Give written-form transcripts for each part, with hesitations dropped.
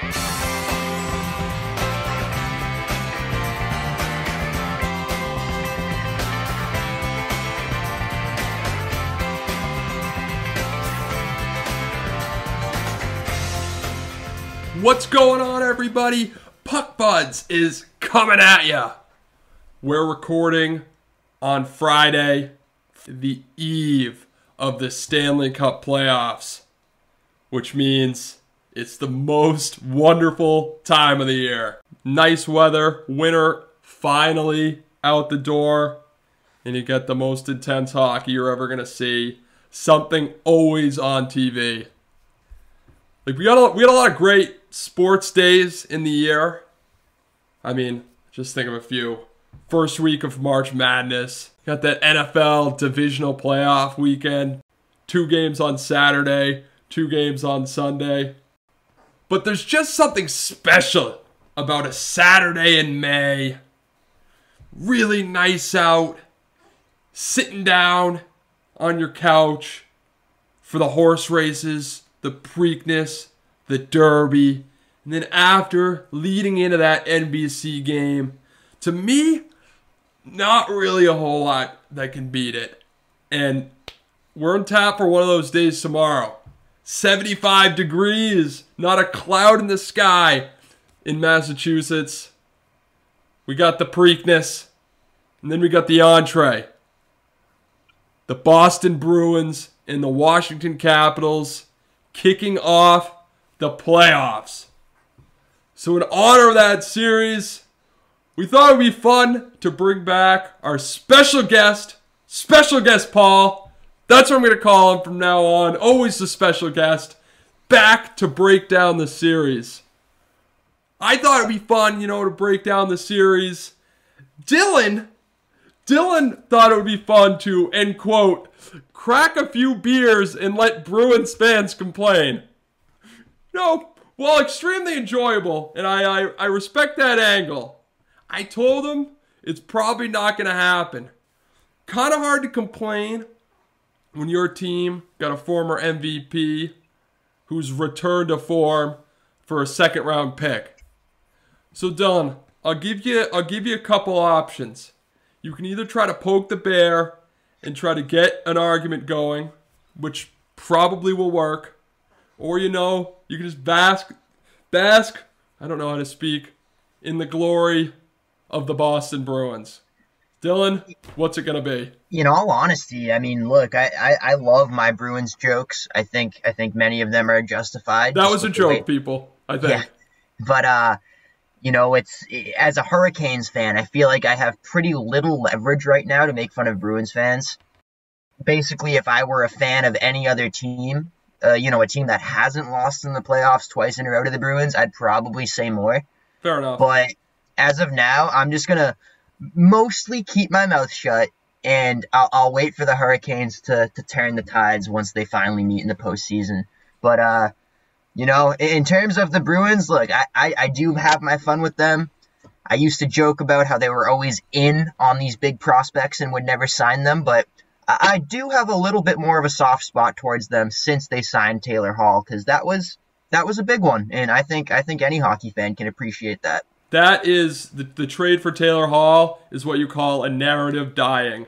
What's going on, everybody? Puck Buds is coming at ya. We're recording on Friday, the eve of the Stanley Cup playoffs, which means it's the most wonderful time of the year. Nice weather, winter finally out the door, and you get the most intense hockey you're ever gonna see. Something always on TV. Like we got a lot of great sports days in the year. I mean, just think of a few. First week of March Madness. Got that NFL divisional playoff weekend. 2 games on Saturday, 2 games on Sunday. But there's just something special about a Saturday in May. Really nice out. Sitting down on your couch for the horse races, the Preakness, the Derby, and then after, leading into that NBC game, to me, not really a whole lot that can beat it. And we're on tap for one of those days tomorrow. 75 degrees, not a cloud in the sky in Massachusetts. We got the Preakness, and then we got the entree. The Boston Bruins and the Washington Capitals kicking off the playoffs. So in honor of that series, we thought it would be fun to bring back our special guest Paul. That's what I'm going to call him from now on. Always the special guest, back to break down the series. I thought it would be fun, to break down the series. Dylan thought it would be fun to, end quote, crack a few beers and let Bruins fans complain. While extremely enjoyable, and I respect that angle, I told him it's probably not going to happen. Kind of hard to complain when your team got a former MVP who's returned to form for a second-round pick. So Dylan, I'll give you a couple options. You can either try to poke the bear and try to get an argument going, which probably will work. Or, you can just bask, I don't know how to speak, in the glory of the Boston Bruins. Dylan, what's it going to be? In all honesty, I mean, look, I love my Bruins jokes. I think many of them are justified. That was a joke, people, I think. Yeah. But, it's as a Hurricanes fan, I feel like I have pretty little leverage right now to make fun of Bruins fans. Basically, if I were a fan of any other team, a team that hasn't lost in the playoffs twice in a row to the Bruins, I'd probably say more. Fair enough. But as of now, I'm just going to mostly keep my mouth shut, and I'll wait for the Hurricanes to turn the tides once they finally meet in the postseason. But, in terms of the Bruins, look, I do have my fun with them. I used to joke about how they were always in on these big prospects and would never sign them, but I do have a little bit more of a soft spot towards them since they signed Taylor Hall, because that was a big one, and I think any hockey fan can appreciate that. That is, the trade for Taylor Hall is what you call a narrative dying.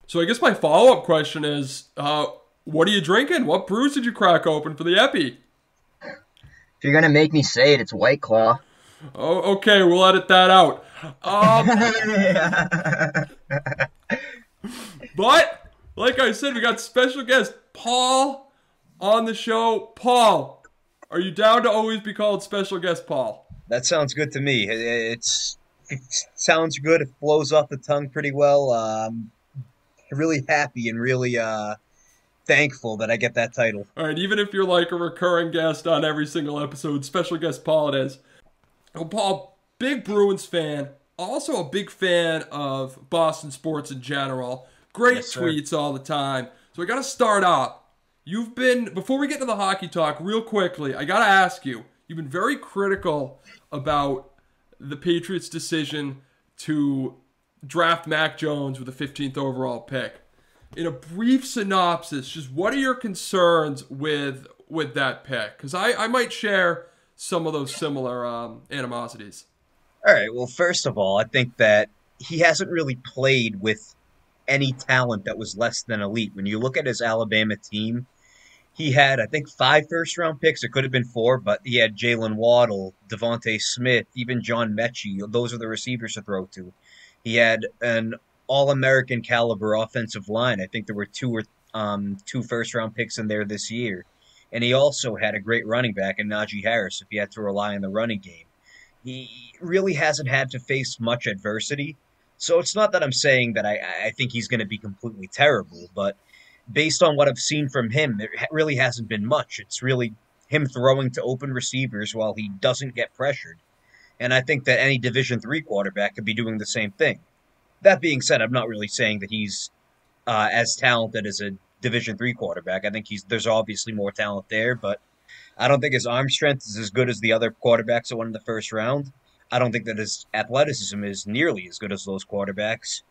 So I guess my follow-up question is, what are you drinking? What brews did you crack open for the Epi? If you're going to make me say it, it's White Claw. Oh, okay, we'll edit that out. But, like I said, we got special guest Paul on the show. Paul, are you down to always be called special guest Paul? That sounds good to me. It sounds good. It flows off the tongue pretty well. I'm really happy and really thankful that I get that title. All right, even if you're like a recurring guest on every single episode, special guest Paul it is. Oh, Paul, big Bruins fan, also a big fan of Boston sports in general. Great tweets all the time. So I got to start off. Before we get to the hockey talk, real quickly, I got to ask you, you've been very critical about the Patriots' decision to draft Mac Jones with the 15th overall pick. In a brief synopsis, just what are your concerns with with that pick? Because I might share some of those similar animosities. All right. Well, first of all, I think that he hasn't really played with any talent that was less than elite. When you look at his Alabama team, he had, I think, 5 first-round picks. It could have been 4, but he had Jalen Waddle, Devontae Smith, even John Mechie. Those are the receivers to throw to. He had an All-American caliber offensive line. I think there were 2 first-round picks in there this year. And he also had a great running back in Najee Harris if he had to rely on the running game. He really hasn't had to face much adversity. So it's not that I'm saying that I think he's going to be completely terrible, but based on what I've seen from him, there really hasn't been much. It's really him throwing to open receivers while he doesn't get pressured. And I think that any Division III quarterback could be doing the same thing. That being said, I'm not really saying that he's as talented as a Division III quarterback. I think there's obviously more talent there, but I don't think his arm strength is as good as the other quarterbacks that went in the first round. I don't think that his athleticism is nearly as good as those quarterbacks.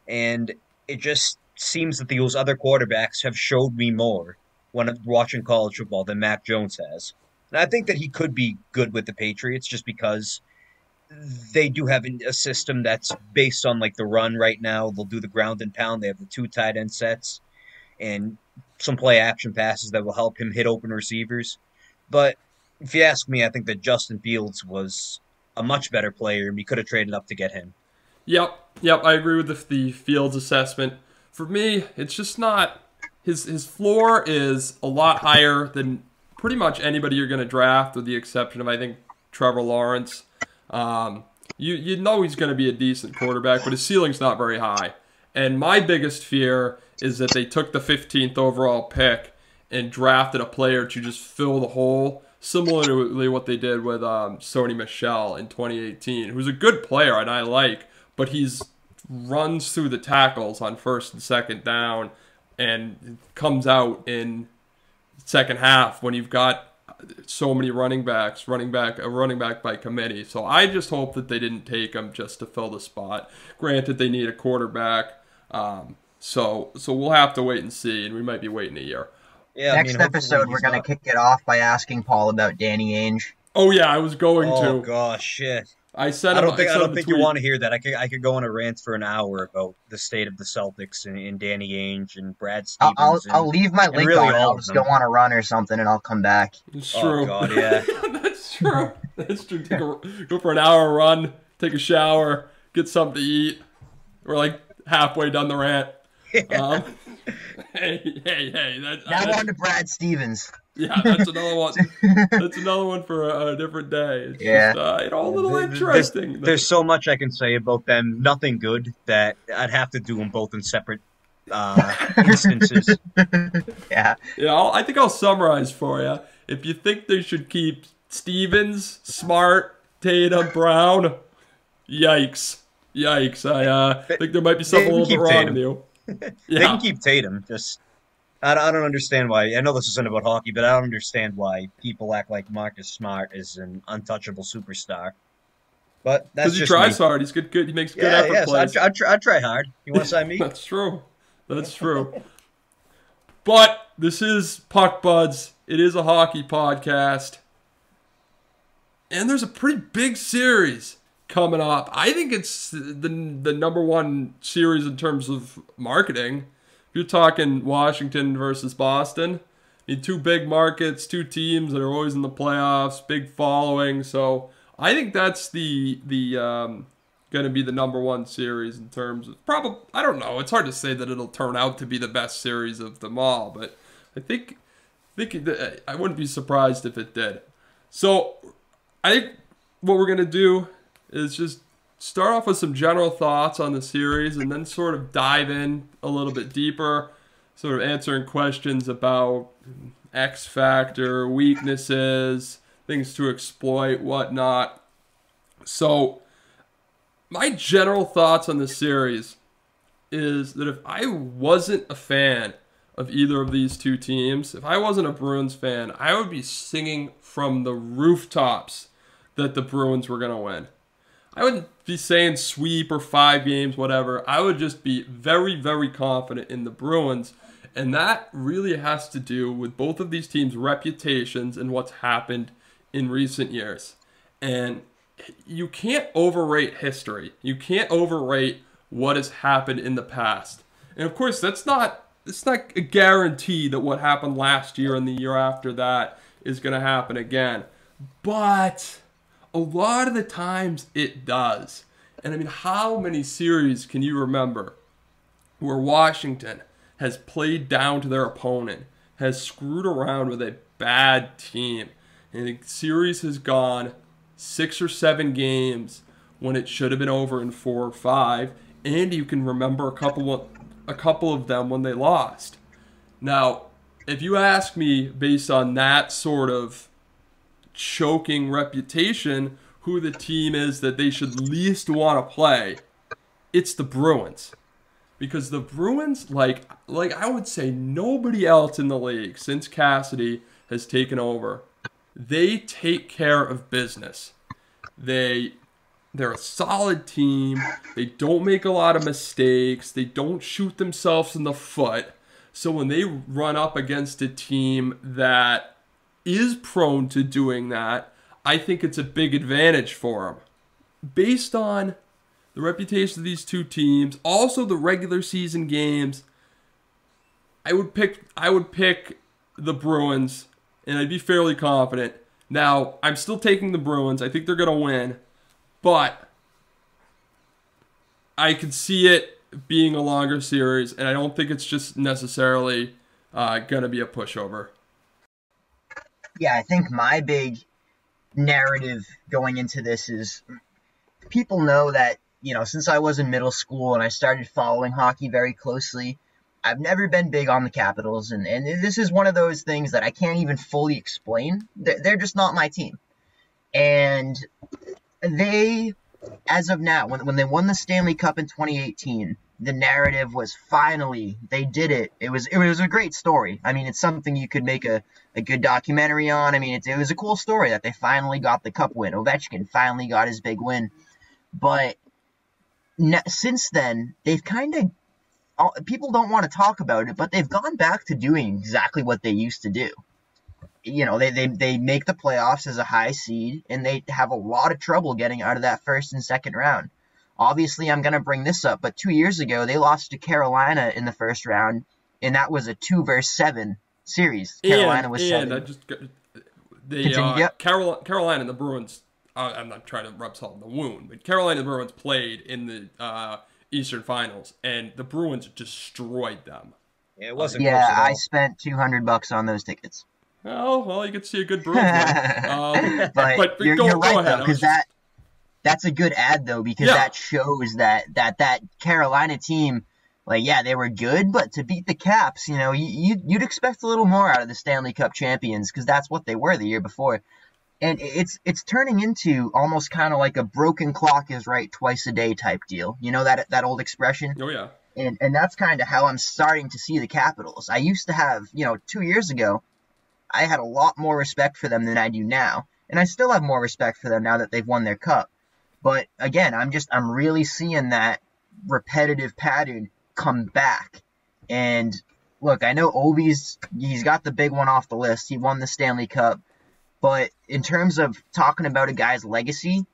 And it just seems that those other quarterbacks have showed me more when I'm watching college football than Mac Jones has. And I think that he could be good with the Patriots just because they do have a system that's based on like the run right now. They'll do the ground and pound. They have the 2 tight end sets and some play action passes that will help him hit open receivers. But if you ask me, I think that Justin Fields was a much better player, and we could have traded up to get him. Yep, I agree with the Fields assessment. For me, it's just not his floor is a lot higher than pretty much anybody you're going to draft, with the exception of I think Trevor Lawrence. You know he's going to be a decent quarterback, but his ceiling's not very high. And my biggest fear is that they took the 15th overall pick and drafted a player to just fill the hole, similarly what they did with Sony Michel in 2018, who's a good player and I like, but he's runs through the tackles on first and second down and comes out in second half when you've got so many running back by committee. So I just hope that they didn't take him just to fill the spot. Granted, they need a quarterback, so we'll have to wait and see, and we might be waiting a year. Yeah, Next episode, we're going to kick it off by asking Paul about Danny Ainge. Oh, yeah, I was going to. Oh, gosh, shit. I don't think you want to hear that. I could go on a rant for an hour about the state of the Celtics and Danny Ainge and Brad Stevens. I'll leave my link really on. I'll just go on a run or something, and I'll come back. It's true. Oh God, yeah. That's true. That's true. Go for an hour run, take a shower, get something to eat. We're like halfway done the rant. Hey. Now on to Brad Stevens. Yeah, that's another one. That's another one for a different day. It's just, a little interesting. There's so much I can say about them. Nothing good that I'd have to do them both in separate instances. Yeah. I think I'll summarize for you. If you think they should keep Stevens, Smart, Tatum, Brown, yikes. I think there might be something a little bit wrong with you. They can keep Tatum. Just I don't understand why. I know this isn't about hockey, but I don't understand why people act like Marcus Smart is an untouchable superstar. But that's just because he tries me. hard. He's good. He makes good effort plays. I try hard. You want to sign me? That's true. But this is Puck Buds. It is a hockey podcast, and there's a pretty big series coming up. I think it's the number one series in terms of marketing. If you're talking Washington versus Boston, I mean, 2 big markets, 2 teams that are always in the playoffs, big following. So I think that's the going to be the number one series in terms of probably. I don't know. It's hard to say that it'll turn out to be the best series of them all, but I think I wouldn't be surprised if it did. So I think what we're going to do is just start off with some general thoughts on the series and then sort of dive in a little bit deeper, sort of answering questions about X factor, weaknesses, things to exploit, whatnot. So my general thoughts on the series is that if I wasn't a fan of either of these 2 teams, if I wasn't a Bruins fan, I would be singing from the rooftops that the Bruins were going to win. I wouldn't be saying sweep or 5 games, whatever. I would just be very, very confident in the Bruins. And that really has to do with both of these teams' reputations and what's happened in recent years. And you can't overrate history. You can't overrate what has happened in the past. And of course, it's not a guarantee that what happened last year and the year after that is going to happen again. But a lot of the times it does. And I mean, how many series can you remember where Washington has played down to their opponent, has screwed around with a bad team, and the series has gone 6 or 7 games when it should have been over in 4 or 5, and you can remember a couple of them when they lost. Now, if you ask me based on that sort of choking reputation who the team is that they should least want to play, it's the Bruins. Because the Bruins, like I would say nobody else in the league since Cassidy has taken over, they take care of business. They're a solid team. They don't make a lot of mistakes. They don't shoot themselves in the foot. So when they run up against a team that is prone to doing that, I think it's a big advantage for them. Based on the reputation of these two teams, also the regular season games, I would pick the Bruins, and I'd be fairly confident. Now, I'm still taking the Bruins. I think they're going to win, but I could see it being a longer series, and I don't think it's just necessarily going to be a pushover. Yeah, I think my big narrative going into this is people know that, since I was in middle school and I started following hockey very closely, I've never been big on the Capitals, and this is one of those things that I can't even fully explain. They're just not my team. And they, as of now, when they won the Stanley Cup in 2018, the narrative was finally, they did it. It was a great story. I mean, it's something you could make a good documentary on. I mean, it was a cool story that they finally got the cup win. Ovechkin finally got his big win. But since then, they've kind of, people don't want to talk about it, but they've gone back to doing exactly what they used to do. They make the playoffs as a high seed, and they have a lot of trouble getting out of that first and second round. Obviously, I'm going to bring this up, but 2 years ago, they lost to Carolina in the first round, and that was a 2-7 series. Carolina was 7. Carolina and the Bruins, I'm not trying to rub salt in the wound, but Carolina and the Bruins played in the Eastern Finals, and the Bruins destroyed them. Yeah, it wasn't. Yeah, I spent $200 on those tickets. Oh, well, you could see a good Bruins win. But you're go right, ahead. Though, because that's a good ad, though, because that shows that Carolina team, they were good, but to beat the Caps, you'd expect a little more out of the Stanley Cup champions, because that's what they were the year before. And it's turning into almost kind of like a broken clock is right twice a day type deal. You know that old expression? Oh, yeah. And that's kind of how I'm starting to see the Capitals. I used to have, 2 years ago, I had a lot more respect for them than I do now. And I still have more respect for them now that they've won their cup. But again, I'm really seeing that repetitive pattern come back. And look, I know Ovi's, he's got the big one off the list. He won the Stanley Cup. But in terms of talking about a guy's legacy,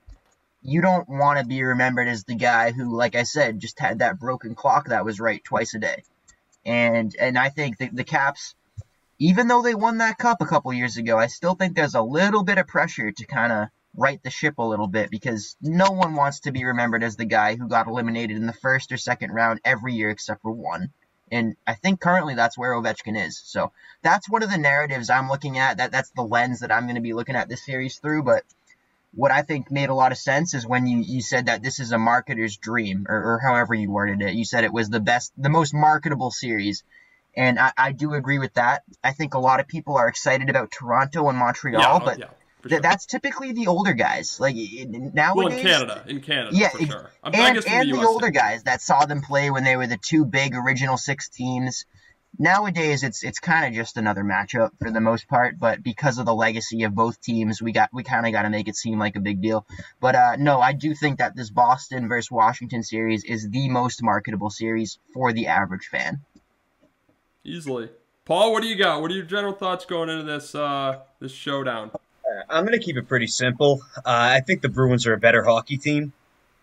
you don't want to be remembered as the guy who, like I said, just had that broken clock that was right twice a day. And I think the Caps, even though they won that cup a couple years ago, I still think there's a little bit of pressure to kind of right the ship a little bit, because no one wants to be remembered as the guy who got eliminated in the first or second round every year except for one. And I think currently that's where Ovechkin is. So that's one of the narratives I'm looking at. That's the lens that I'm going to be looking at this series through. But what I think made a lot of sense is when you said that this is a marketer's dream, or however you worded it. You said it was the most marketable series. And I do agree with that. I think a lot of people are excited about Toronto and Montreal, but sure. That's typically the older guys. Like nowadays, well, in Canada, yeah, for sure. And the older guys that saw them play when they were the two big original 6 teams. Nowadays, it's kind of just another matchup for the most part. But because of the legacy of both teams, we kind of got to make it seem like a big deal. But no, I do think that this Boston versus Washington series is the most marketable series for the average fan. Easily. Paul, what do you got? What are your general thoughts going into this showdown? I'm going to keep it pretty simple. I think the Bruins are a better hockey team.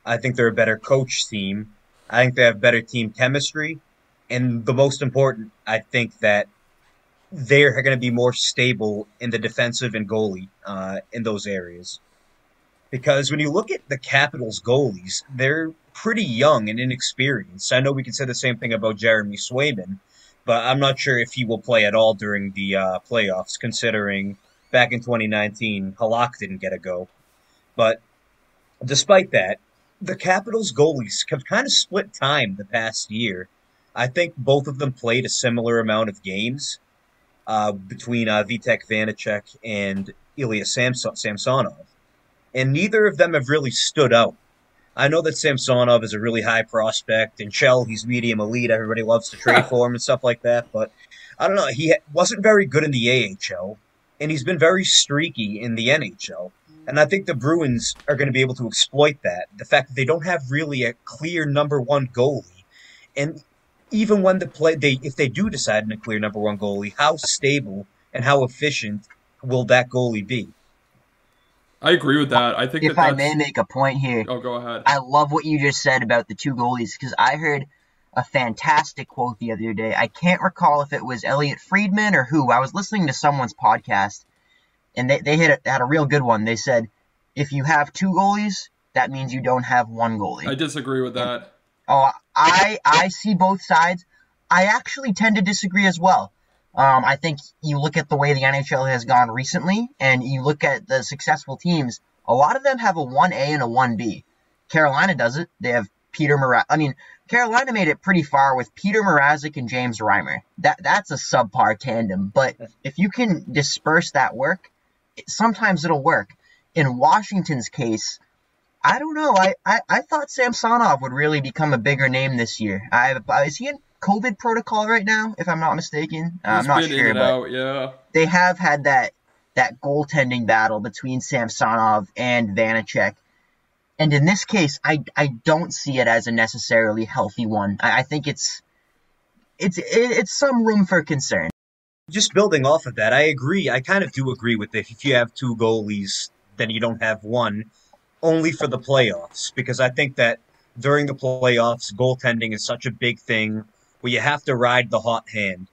I think they're a better coach team. I think they have better team chemistry. And the most important, I think that they're going to be more stable in the defensive and goalie in those areas. Because when you look at the Capitals goalies, they're pretty young and inexperienced. I know we can say the same thing about Jeremy Swayman, but I'm not sure if he will play at all during the playoffs, considering back in 2019, Halak didn't get a go. But despite that, the Capitals goalies have kind of split time the past year. I think both of them played a similar amount of games between Vitek Vanacek and Ilya Samsonov, and neither of them have really stood out. I know that Samsonov is a really high prospect, and Chell, he's medium elite. Everybody loves to trade for him and stuff like that, but I don't know. He wasn't very good in the AHL, and he's been very streaky in the NHL. And I think the Bruins are going to be able to exploit that. The fact that they don't have really a clear number one goalie, and even when if they do decide on a clear number one goalie, how stable and how efficient will that goalie be? I agree with that. I think If I may make a point here, Oh, go ahead. I love what you just said about the two goalies because I heard a fantastic quote the other day. I can't recall if it was Elliot Friedman or who. I was listening to someone's podcast, and they had a real good one. They said, if you have two goalies, that means you don't have one goalie. I disagree with that. Oh, I see both sides. I actually tend to disagree as well. I think you look at the way the NHL has gone recently, and you look at the successful teams, a lot of them have a 1A and a 1B. Carolina does it. They have Peter Mrazek. I mean, Carolina made it pretty far with Peter Mrazek and James Reimer. That's a subpar tandem, but if you can disperse that work, sometimes it'll work. In Washington's case, I don't know. I thought Samsonov would really become a bigger name this year. Is he in COVID protocol right now, if I'm not mistaken? I'm not sure, but yeah. They have had that goaltending battle between Samsonov and Vanacek. And in this case, I don't see it as a necessarily healthy one. I think it's some room for concern. Just building off of that, I agree. I kind of do agree with it. If you have two goalies, then you don't have one, only for the playoffs. Because I think that during the playoffs, goaltending is such a big thing where you have to ride the hot hand.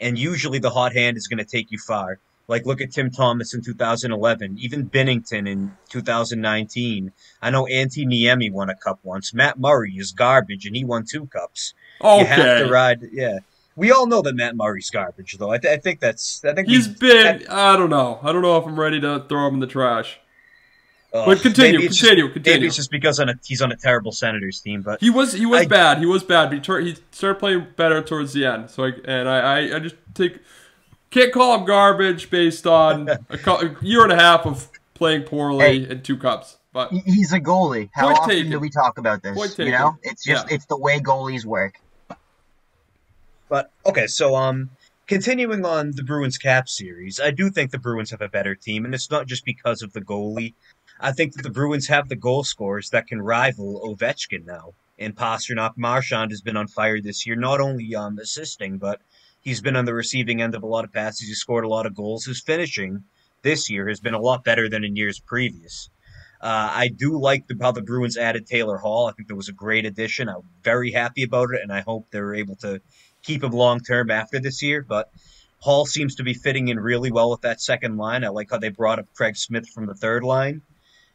And usually the hot hand is going to take you far. Like, look at Tim Thomas in 2011, even Binnington in 2019. I know Antti Niemi won a cup once. Matt Murray is garbage, and he won 2 cups. Okay. You have to ride, yeah. We all know that Matt Murray's garbage, though. I think he's been. I don't know. I don't know if I'm ready to throw him in the trash. But continue. Maybe it's just because he's on a terrible Senators team. But he was bad. He was bad. But he started playing better towards the end. So I just can't call him garbage based on a year and a half of playing poorly and 2 cups. But he's a goalie. How often do we talk about this? It's just it's the way goalies work. But okay, so continuing on the Bruins Cap series, I do think the Bruins have a better team, and it's not just because of the goalie. I think that the Bruins have the goal scorers that can rival Ovechkin now. And Pasternak, Marchand has been on fire this year, not only assisting, but he's been on the receiving end of a lot of passes. He's scored a lot of goals. His finishing this year has been a lot better than in years previous. I do like how the Bruins added Taylor Hall. I think that was a great addition. I'm very happy about it, and I hope they're able to keep him long-term after this year. But Hall seems to be fitting in really well with that second line. I like how they brought up Craig Smith from the third line.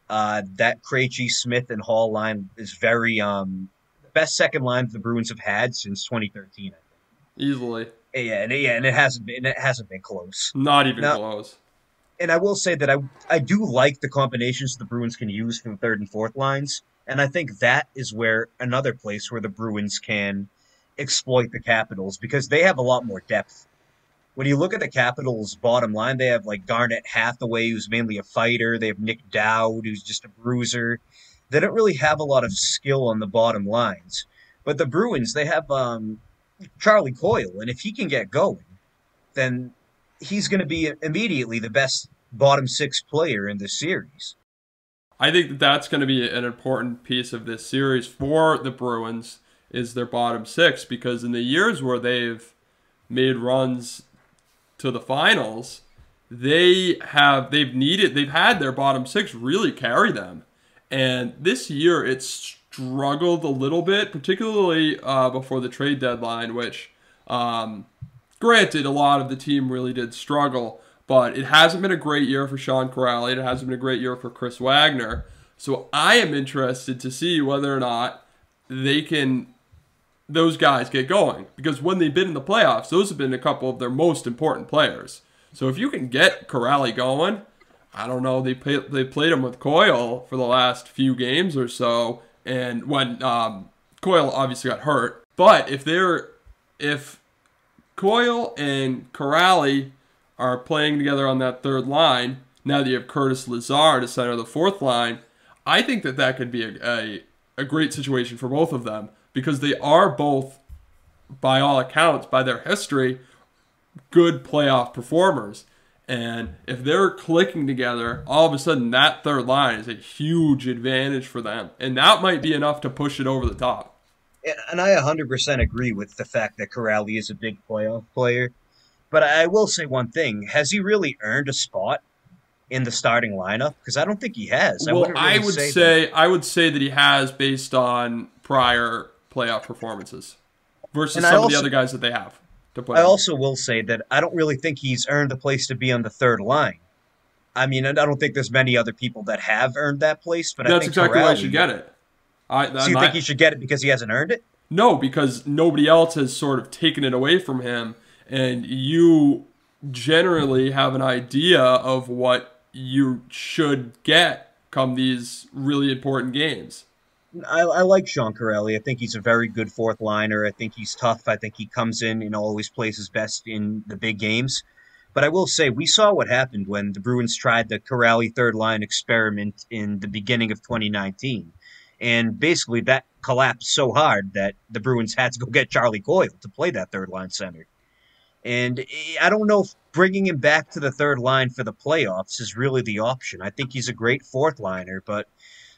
That Krejci, Smith, and Hall line is very the best second line the Bruins have had since 2013. I think. Easily. And it hasn't been close. Not even close. And I will say that I do like the combinations the Bruins can use from third and fourth lines, and I think that is where another place where the Bruins can exploit the Capitals because they have a lot more depth. When you look at the Capitals' bottom line, they have like Garnet Hathaway, who's mainly a fighter. They have Nick Dowd, who's just a bruiser. They don't really have a lot of skill on the bottom lines. But the Bruins, they have Charlie Coyle, and if he can get going, then he's going to be immediately the best bottom 6 player in the series. I think that that's going to be an important piece of this series for the Bruins is their bottom 6 because in the years where they've made runs to the finals, they've had their bottom six really carry them. And this year it's struggled a little bit, particularly before the trade deadline, which, granted, a lot of the team really did struggle, but it hasn't been a great year for Sean Kuraly. It hasn't been a great year for Chris Wagner. So I am interested to see whether or not those guys get going. Because when they've been in the playoffs, those have been a couple of their most important players. So if you can get Kuraly going, I don't know, they played him with Coyle for the last few games or so, and when Coyle obviously got hurt. But if Coyle and Kuraly are playing together on that third line, now that you have Curtis Lazar to center the fourth line, I think that could be a great situation for both of them, because they are both, by all accounts, by their history, good playoff performers. And if they're clicking together, all of a sudden that third line is a huge advantage for them. And that might be enough to push it over the top. And I 100% agree with the fact that Kuraly is a big playoff player. But I will say one thing. Has he really earned a spot in the starting lineup? Because I don't think he has. Well, I would say that he has, based on prior playoff performances versus some of the other guys that they have to play. I also will say that I don't really think he's earned the place to be on the third line. I mean, I don't think there's many other people that have earned that place, but that's I think exactly Kuraly, why he should get it. So you think he should get it because he hasn't earned it? No, because nobody else has sort of taken it away from him, and you generally have an idea of what you should get come these really important games. I like Sean Kuraly. I think he's a very good fourth liner. I think he's tough. I think he comes in and always plays his best in the big games. But I will say, we saw what happened when the Bruins tried the Kuraly third line experiment in the beginning of 2019. And basically that collapsed so hard that the Bruins had to go get Charlie Coyle to play that third line center. And I don't know if bringing him back to the third line for the playoffs is really the option. I think he's a great fourth liner, but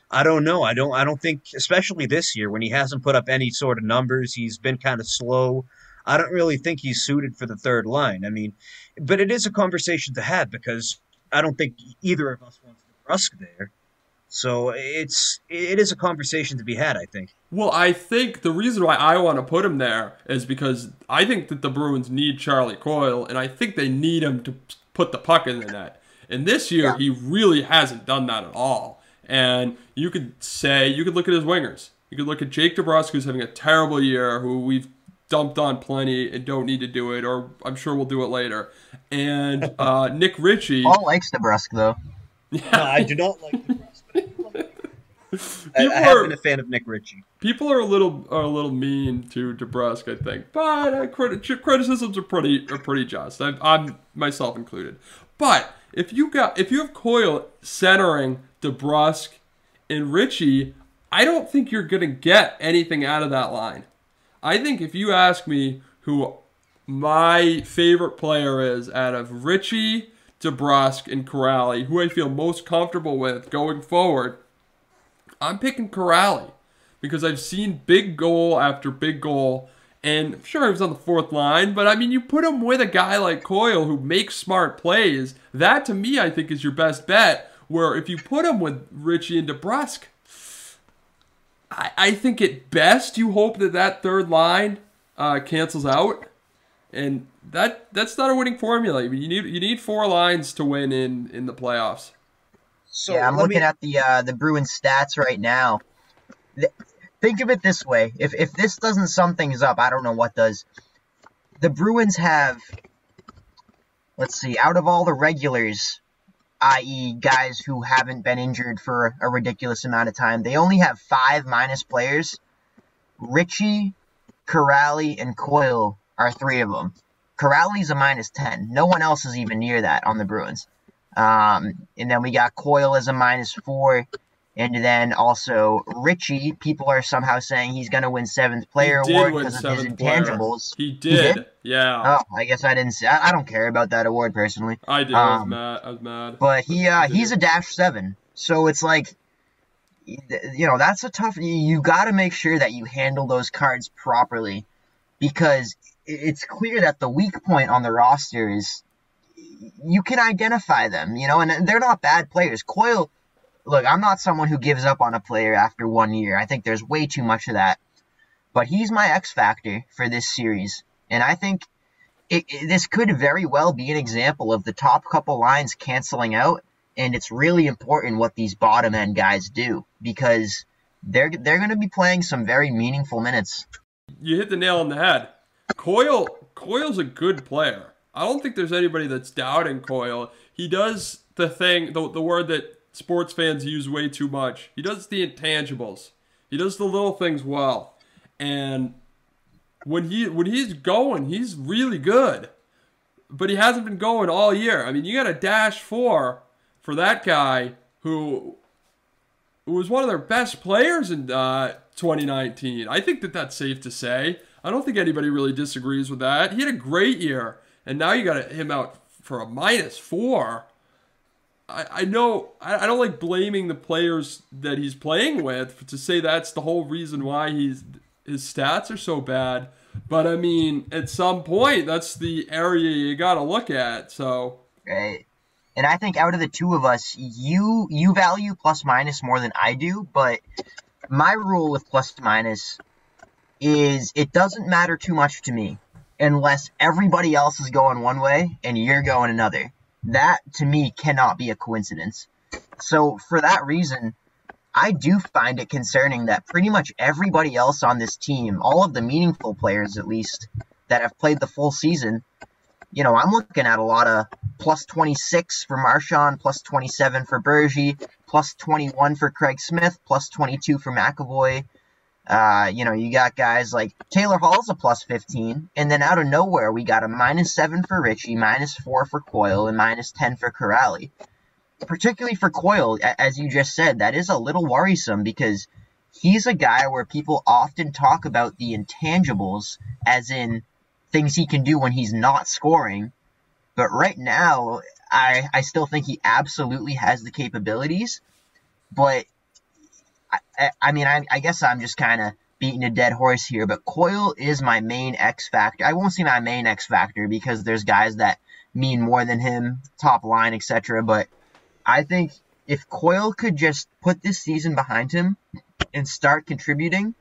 I don't know. I don't think, especially this year when he hasn't put up any sort of numbers, he's been kind of slow. I don't really think he's suited for the third line. I mean, but it is a conversation to have because I don't think either of us wants DeBrusk there. So it is a conversation to be had, I think. Well, I think the reason why I want to put him there is because I think that the Bruins need Charlie Coyle, and I think they need him to put the puck in the net. And this year, he really hasn't done that at all. And you could look at his wingers. You could look at Jake DeBrusk, who's having a terrible year, who we've dumped on plenty and don't need to do it, or I'm sure we'll do it later. And Nick Ritchie. Paul likes DeBrusk, though. Yeah. No, I do not like DeBrusk. I have been a fan of Nick Ritchie. People are a little mean to DeBrusk, I think, but criticisms are pretty just. I'm myself included. But if you have Coyle centering DeBrusk and Ritchie, I don't think you're gonna get anything out of that line. I think if you ask me who my favorite player is out of Ritchie, DeBrusk, and Kuraly, who I feel most comfortable with going forward, I'm picking Kuraly because I've seen big goal after big goal, and sure, he was on the fourth line, but I mean, you put him with a guy like Coyle who makes smart plays, that to me I think is your best bet, where if you put him with Ritchie and DeBrusk, I think at best you hope that third line cancels out, and that's not a winning formula. I mean, you need four lines to win in the playoffs. So yeah, I'm looking at the Bruins stats right now. Think of it this way: if this doesn't sum things up, I don't know what does. The Bruins have, let's see, out of all the regulars, i.e. guys who haven't been injured for a ridiculous amount of time, they only have 5 minus players. Ritchie, Kuraly, and Coyle are 3 of them. Kuraly's a minus 10. No one else is even near that on the Bruins. And then we got Coyle as a minus 4. And then also Ritchie, people are somehow saying he's going to win 7th player award because of his intangibles. He did? Yeah. Oh, I guess I didn't see. I don't care about that award personally. I did. I was mad. But he's a -7. So it's like, that's a tough. You got to make sure that you handle those cards properly, because it's clear that the weak point on the roster is you can identify them, and they're not bad players. Coyle, look, I'm not someone who gives up on a player after 1 year. I think there's way too much of that. But he's my X factor for this series. And I think this could very well be an example of the top couple lines canceling out. And it's really important what these bottom end guys do because they're going to be playing some very meaningful minutes. You hit the nail on the head. Coyle's a good player. I don't think there's anybody that's doubting Coyle. He does the thing, the word that sports fans use way too much. He does the intangibles. He does the little things well. And when he's going, he's really good. But he hasn't been going all year. I mean, you got a -4 for that guy who was one of their best players in 2019. I think that's safe to say. I don't think anybody really disagrees with that. He had a great year. And now you got him out for a -4. I know I don't like blaming the players that he's playing with to say that's the whole reason why his stats are so bad. But I mean, at some point, that's the area you got to look at. So right, and I think out of the two of us, you value plus minus more than I do. But my rule with plus minus is it doesn't matter too much to me unless everybody else is going one way and you're going another. That, to me, cannot be a coincidence. So, for that reason, I do find it concerning that pretty much everybody else on this team, all of the meaningful players at least, that have played the full season, I'm looking at a lot of plus 26 for Marchand, plus 27 for Bergie, plus 21 for Craig Smith, plus 22 for McAvoy. You got guys like Taylor Hall's a plus 15, and then out of nowhere, we got a -7 for Ritchie, -4 for Coyle, and -10 for Corrali. Particularly for Coyle, as you just said, that is a little worrisome because he's a guy where people often talk about the intangibles, as in things he can do when he's not scoring. But right now, I still think he absolutely has the capabilities, but I guess I'm just kind of beating a dead horse here, but Coyle is my main X factor. I won't say my main X factor because there's guys that mean more than him, top line, etc. But I think if Coyle could just put this season behind him and start contributing,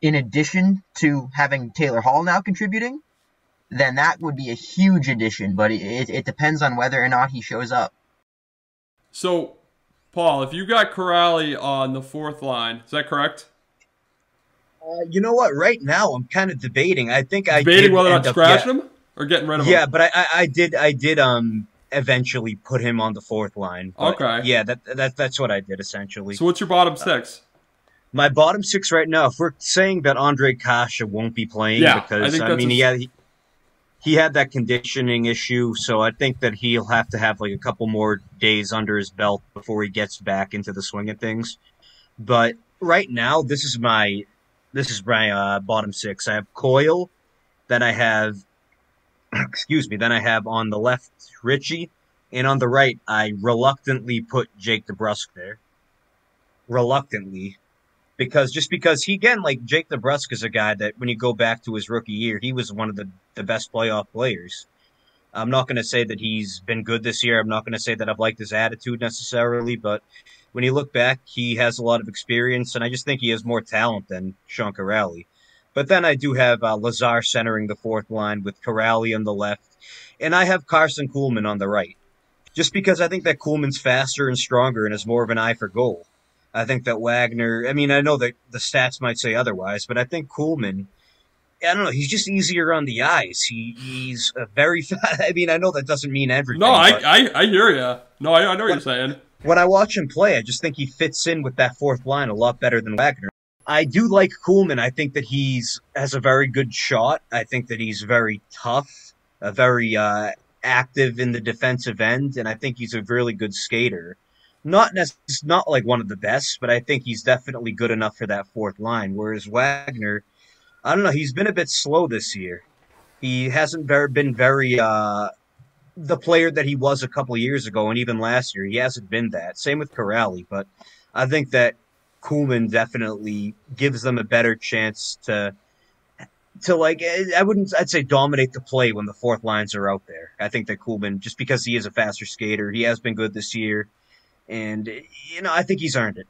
in addition to having Taylor Hall now contributing, then that would be a huge addition. But it depends on whether or not he shows up. So, Paul, if you got Corrali on the fourth line, is that correct? You know what? Right now, I'm kind of debating. I think debating whether or not scratching him or getting rid of him. Yeah, but I did eventually put him on the fourth line. But okay. Yeah, that's what I did essentially. So what's your bottom six? My bottom six right now, if we're saying that Andre Kasha won't be playing, because he had that conditioning issue, so I think that he'll have to have like a couple more days under his belt before he gets back into the swing of things. But right now, this is my bottom six. I have Coyle, then I have then I have on the left Ritchie, and on the right I reluctantly put Jake DeBrusk there. Reluctantly. Because he, again, like Jake DeBrusk is a guy that when you go back to his rookie year, he was one of the best playoff players. I'm not going to say that he's been good this year. I'm not going to say that I've liked his attitude necessarily, but when you look back, he has a lot of experience, and I just think he has more talent than Sean Corrali. But then I do have Lazar centering the fourth line with Corrali on the left, and I have Carson Kuhlman on the right. Just because I think that Kuhlman's faster and stronger and has more of an eye for goal. I think that Wagner, I mean, I know that the stats might say otherwise, but I think Kuhlman, I don't know, he's just easier on the eyes. He's a very, I mean, I know that doesn't mean everything. No, I hear you. No, I know what you're saying. When I watch him play, I just think he fits in with that fourth line a lot better than Wagner. I do like Kuhlman. I think that has a very good shot. I think that he's very tough, very active in the defensive end, and I think he's a really good skater. Not like one of the best, but I think he's definitely good enough for that fourth line. Whereas Wagner, I don't know, he's been a bit slow this year. He hasn't been very the player that he was a couple of years ago, and even last year, he hasn't been that. Same with Corrali, but I think that Kuhlman definitely gives them a better chance to to like I'd say dominate the play when the fourth lines are out there. I think that Kuhlman, just because he is a faster skater, he has been good this year, and I think he's earned it.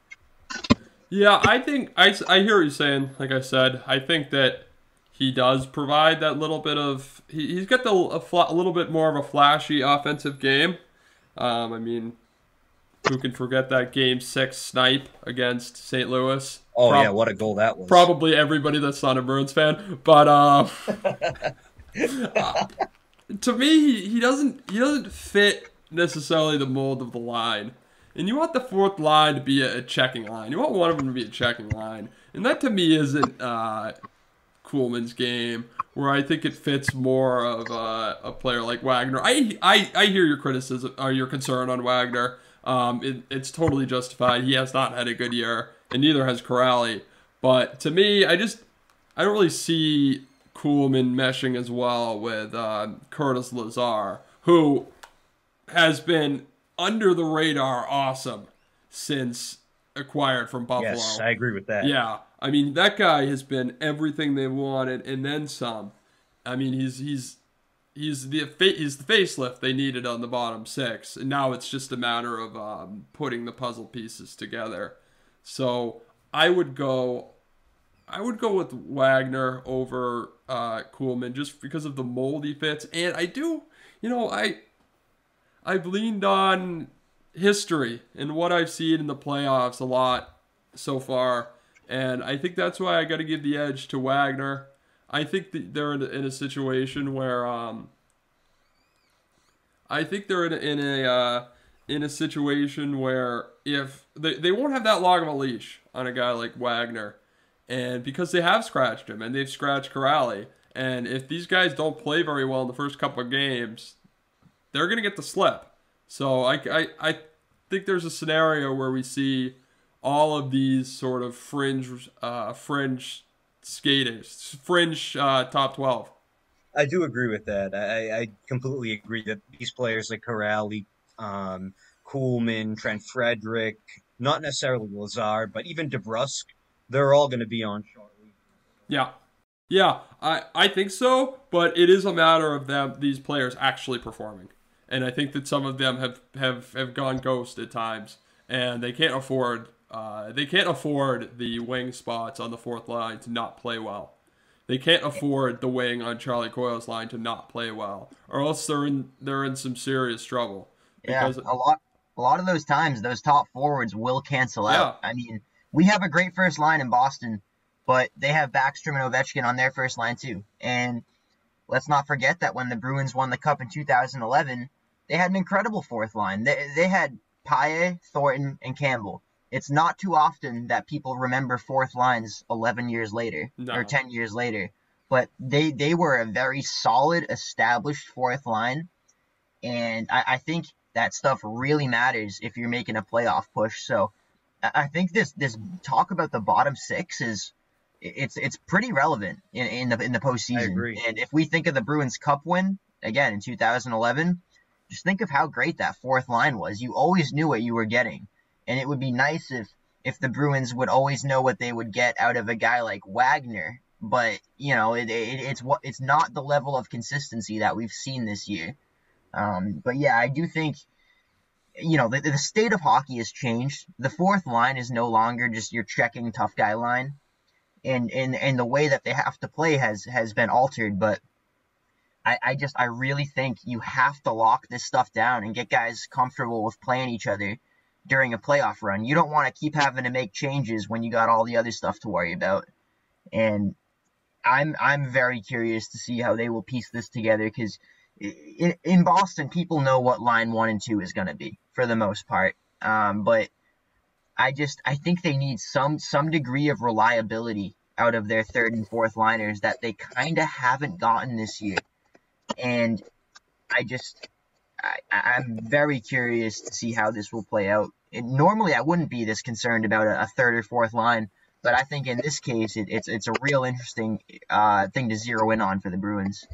Yeah, I think I hear what you're saying. Like I said, I think that he does provide that little bit of he's got a little bit more of a flashy offensive game. I mean, who can forget that Game 6 snipe against St. Louis? Oh yeah, what a goal that was! Probably everybody that's not a Bruins fan, but to me, he doesn't fit necessarily the mold of the line. And you want the fourth line to be a checking line. You want one of them to be a checking line. And that to me isn't Kuhlman's game, where I think it fits more of a player like Wagner. I hear your criticism or your concern on Wagner. It's totally justified. He has not had a good year, and neither has Corrali. But to me, I don't really see Kuhlman meshing as well with Curtis Lazar, who has been under the radar awesome since acquired from Buffalo. Yes, I agree with that. Yeah, I mean that guy has been everything they wanted and then some. I mean he's the facelift they needed on the bottom six, and now it's just a matter of putting the puzzle pieces together. So I would go with Wagner over Kuhlman just because of the mold he fits, and I've leaned on history and what I've seen in the playoffs a lot so far, and I think that's why I got to give the edge to Wagner. I think that they're in a situation where in a situation where if they won't have that long of a leash on a guy like Wagner, and because they have scratched him and they've scratched Corrali, and if these guys don't play very well in the first couple of games, they're going to get the slip. So I think there's a scenario where we see all of these sort of fringe skaters, fringe top 12. I do agree with that. I completely agree that these players like Corrali, Kuhlman, Trent Frederick, not necessarily Lazar, but even DeBrusque, they're all going to be on shortly. Yeah. Yeah, I think so, but it is a matter of these players actually performing. And I think that some of them have gone ghost at times, and they can't afford the wing spots on the fourth line to not play well. They can't afford the wing on Charlie Coyle's line to not play well, or else they're in some serious trouble. Because a lot of those times, those top forwards will cancel out. I mean, we have a great first line in Boston, but they have Backstrom and Ovechkin on their first line too. And let's not forget that when the Bruins won the Cup in 2011, they had an incredible fourth line. They had Paille, Thornton, and Campbell. It's not too often that people remember fourth lines 11 years later or 10 years later. But they were a very solid, established fourth line. And I think that stuff really matters if you're making a playoff push. So I think this talk about the bottom six it's pretty relevant in the postseason. I agree. And if we think of the Bruins Cup win again in 2011, just think of how great that fourth line was. You always knew what you were getting, and it would be nice if the Bruins would always know what they would get out of a guy like Wagner. But it's not the level of consistency that we've seen this year. But yeah, I do think the state of hockey has changed. The fourth line is no longer just your checking tough guy line. And the way that they have to play has been altered, but I really think you have to lock this stuff down and get guys comfortable with playing each other during a playoff run. You don't want to keep having to make changes when you got all the other stuff to worry about. And I'm very curious to see how they will piece this together, because in Boston, people know what line 1 and 2 is going to be for the most part. But I think they need some degree of reliability out of their third and fourth liners that they kind of haven't gotten this year. And I'm very curious to see how this will play out. Normally, I wouldn't be this concerned about a third or fourth line, but I think in this case, it's a real interesting thing to zero in on for the Bruins.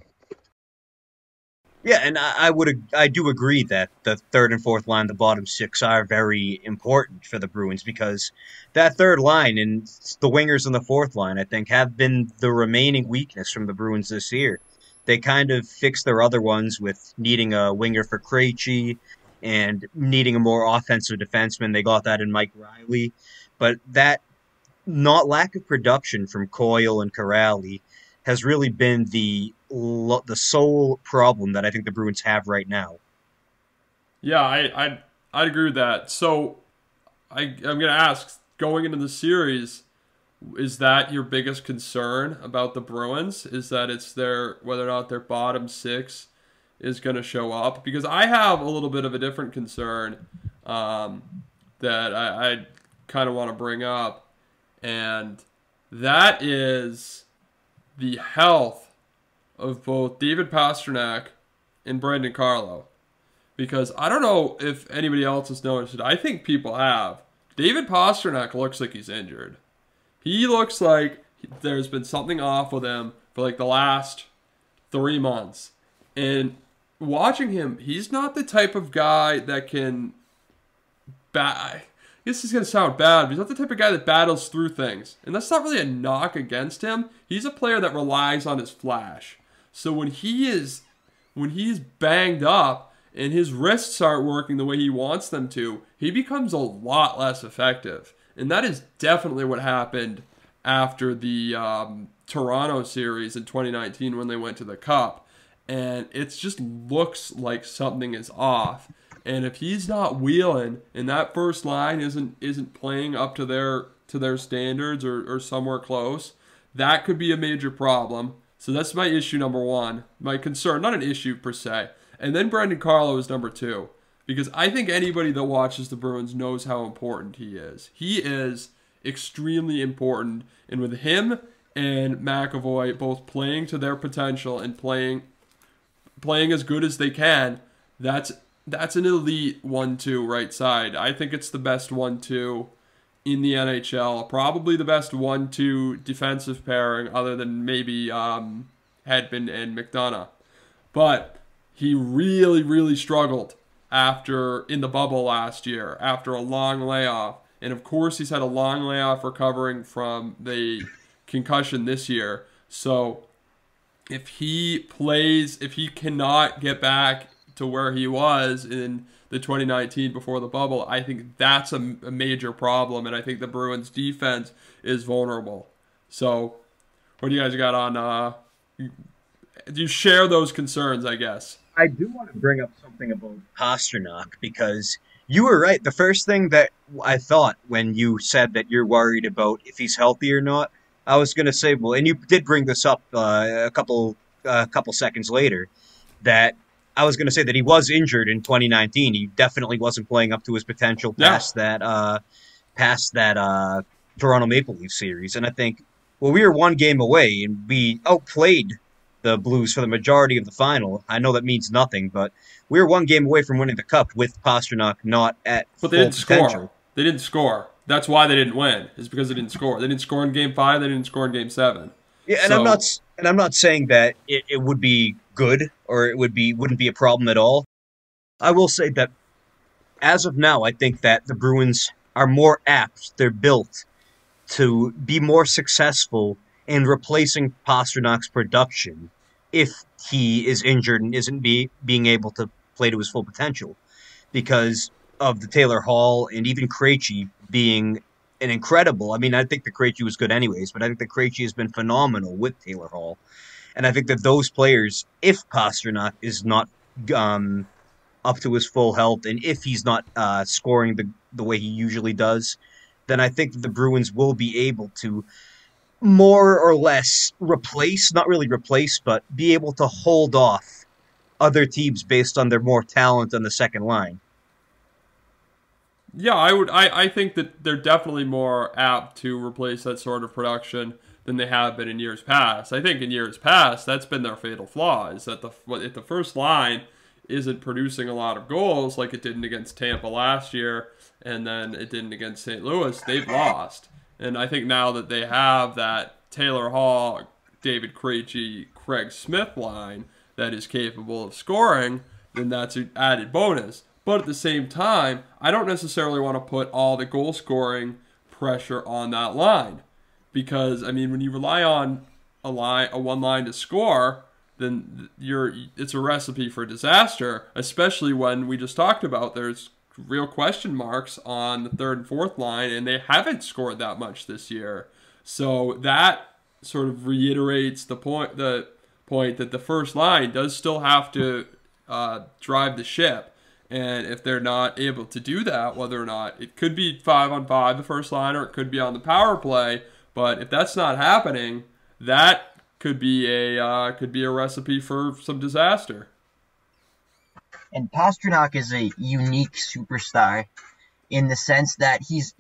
Yeah, and I do agree that the third and fourth line, the bottom six, are very important for the Bruins because that third line and the wingers on the fourth line, I think, have been the remaining weakness from the Bruins this year. They kind of fixed their other ones with needing a winger for Krejci and needing a more offensive defenseman. They got that in Mike Riley, but that not lack of production from Coyle and Corrali has really been the sole problem that I think the Bruins have right now. Yeah, I'd agree with that. So I'm gonna ask, going into the series, is that your biggest concern about the Bruins? Is that it's their whether or not their bottom six is going to show up? Because I have a little bit of a different concern um, that I kind of want to bring up, and that is the health of both David Pastrnak and Brandon Carlo. Because I don't know if anybody else has noticed it. I think people have. David Pastrnak looks like he's injured. He looks like there's been something off with him for like the last 3 months. And watching him, he's not the type of guy that can I guess he's going to sound bad, but he's not the type of guy that battles through things. And that's not really a knock against him. He's a player that relies on his flash. So when he's banged up and his wrists aren't working the way he wants them to, he becomes a lot less effective. And that is definitely what happened after the Toronto series in 2019 when they went to the Cup. And it just looks like something is off. And if he's not wheeling and that first line isn't playing up to their standards or somewhere close, that could be a major problem. So that's my issue number one. My concern, not an issue per se. And then Brandon Carlo is number two. Because I think anybody that watches the Bruins knows how important he is. He is extremely important. And with him and McAvoy both playing to their potential and playing as good as they can, that's an elite 1-2 right side. I think it's the best 1-2 in the NHL. Probably the best 1-2 defensive pairing other than maybe Hedman and McDonough. But he really, really struggled in the bubble last year after a long layoff. And of course he's had a long layoff recovering from the concussion this year. So if he cannot get back to where he was in the 2019 before the bubble, I think that's a major problem, and I think the Bruins defense is vulnerable. So what do you guys got on do you share those concerns, I guess? I do want to bring up something about Pasternak because you were right. The first thing that I thought when you said that you're worried about if he's healthy or not, I was going to say, well, and you did bring this up a couple seconds later, that I was going to say that he was injured in 2019. He definitely wasn't playing up to his potential past that Toronto Maple Leaf series. And I think, well, we were one game away and we outplayed the Blues for the majority of the final. I know that means nothing, but we were one game away from winning the Cup with Pasternak not at But full potential. They didn't score. That's why they didn't win. Is because they didn't score. They didn't score in Game 5. They didn't score in Game 7. Yeah, and I'm not saying that it would be good or wouldn't be a problem at all. I will say that as of now, I think that the Bruins are more apt. They're built to be more successful in replacing Pasternak's production if he is injured and isn't being able to play to his full potential, because of the Taylor Hall and even Krejci being an incredible. I mean, I think the Krejci was good anyways, but I think the Krejci has been phenomenal with Taylor Hall. And I think that those players, if Pasternak is not up to his full health and if he's not scoring the way he usually does, then I think that the Bruins will be able to more or less not really replace, but be able to hold off other teams based on their more talent on the second line. Yeah, I think that they're definitely more apt to replace that sort of production than they have been in years past. I think in years past, that's been their fatal flaw, is that if the first line isn't producing a lot of goals like it didn't against Tampa last year, and then it didn't against St. Louis, they've lost. And I think now that they have that Taylor Hall, David Krejci, Craig Smith line, that is capable of scoring, then that's an added bonus. But at the same time, I don't necessarily want to put all the goal scoring pressure on that line. Because, I mean, when you rely on a one line to score, then it's a recipe for disaster, especially when we just talked about there's real question marks on the third and fourth line, and they haven't scored that much this year. So that sort of reiterates the point that the first line does still have to drive the ship. And if they're not able to do that, whether or not it could be 5-on-5, the first line, or it could be on the power play, but if that's not happening, that could be a recipe for some disaster. And Pastrnak is a unique superstar in the sense that he's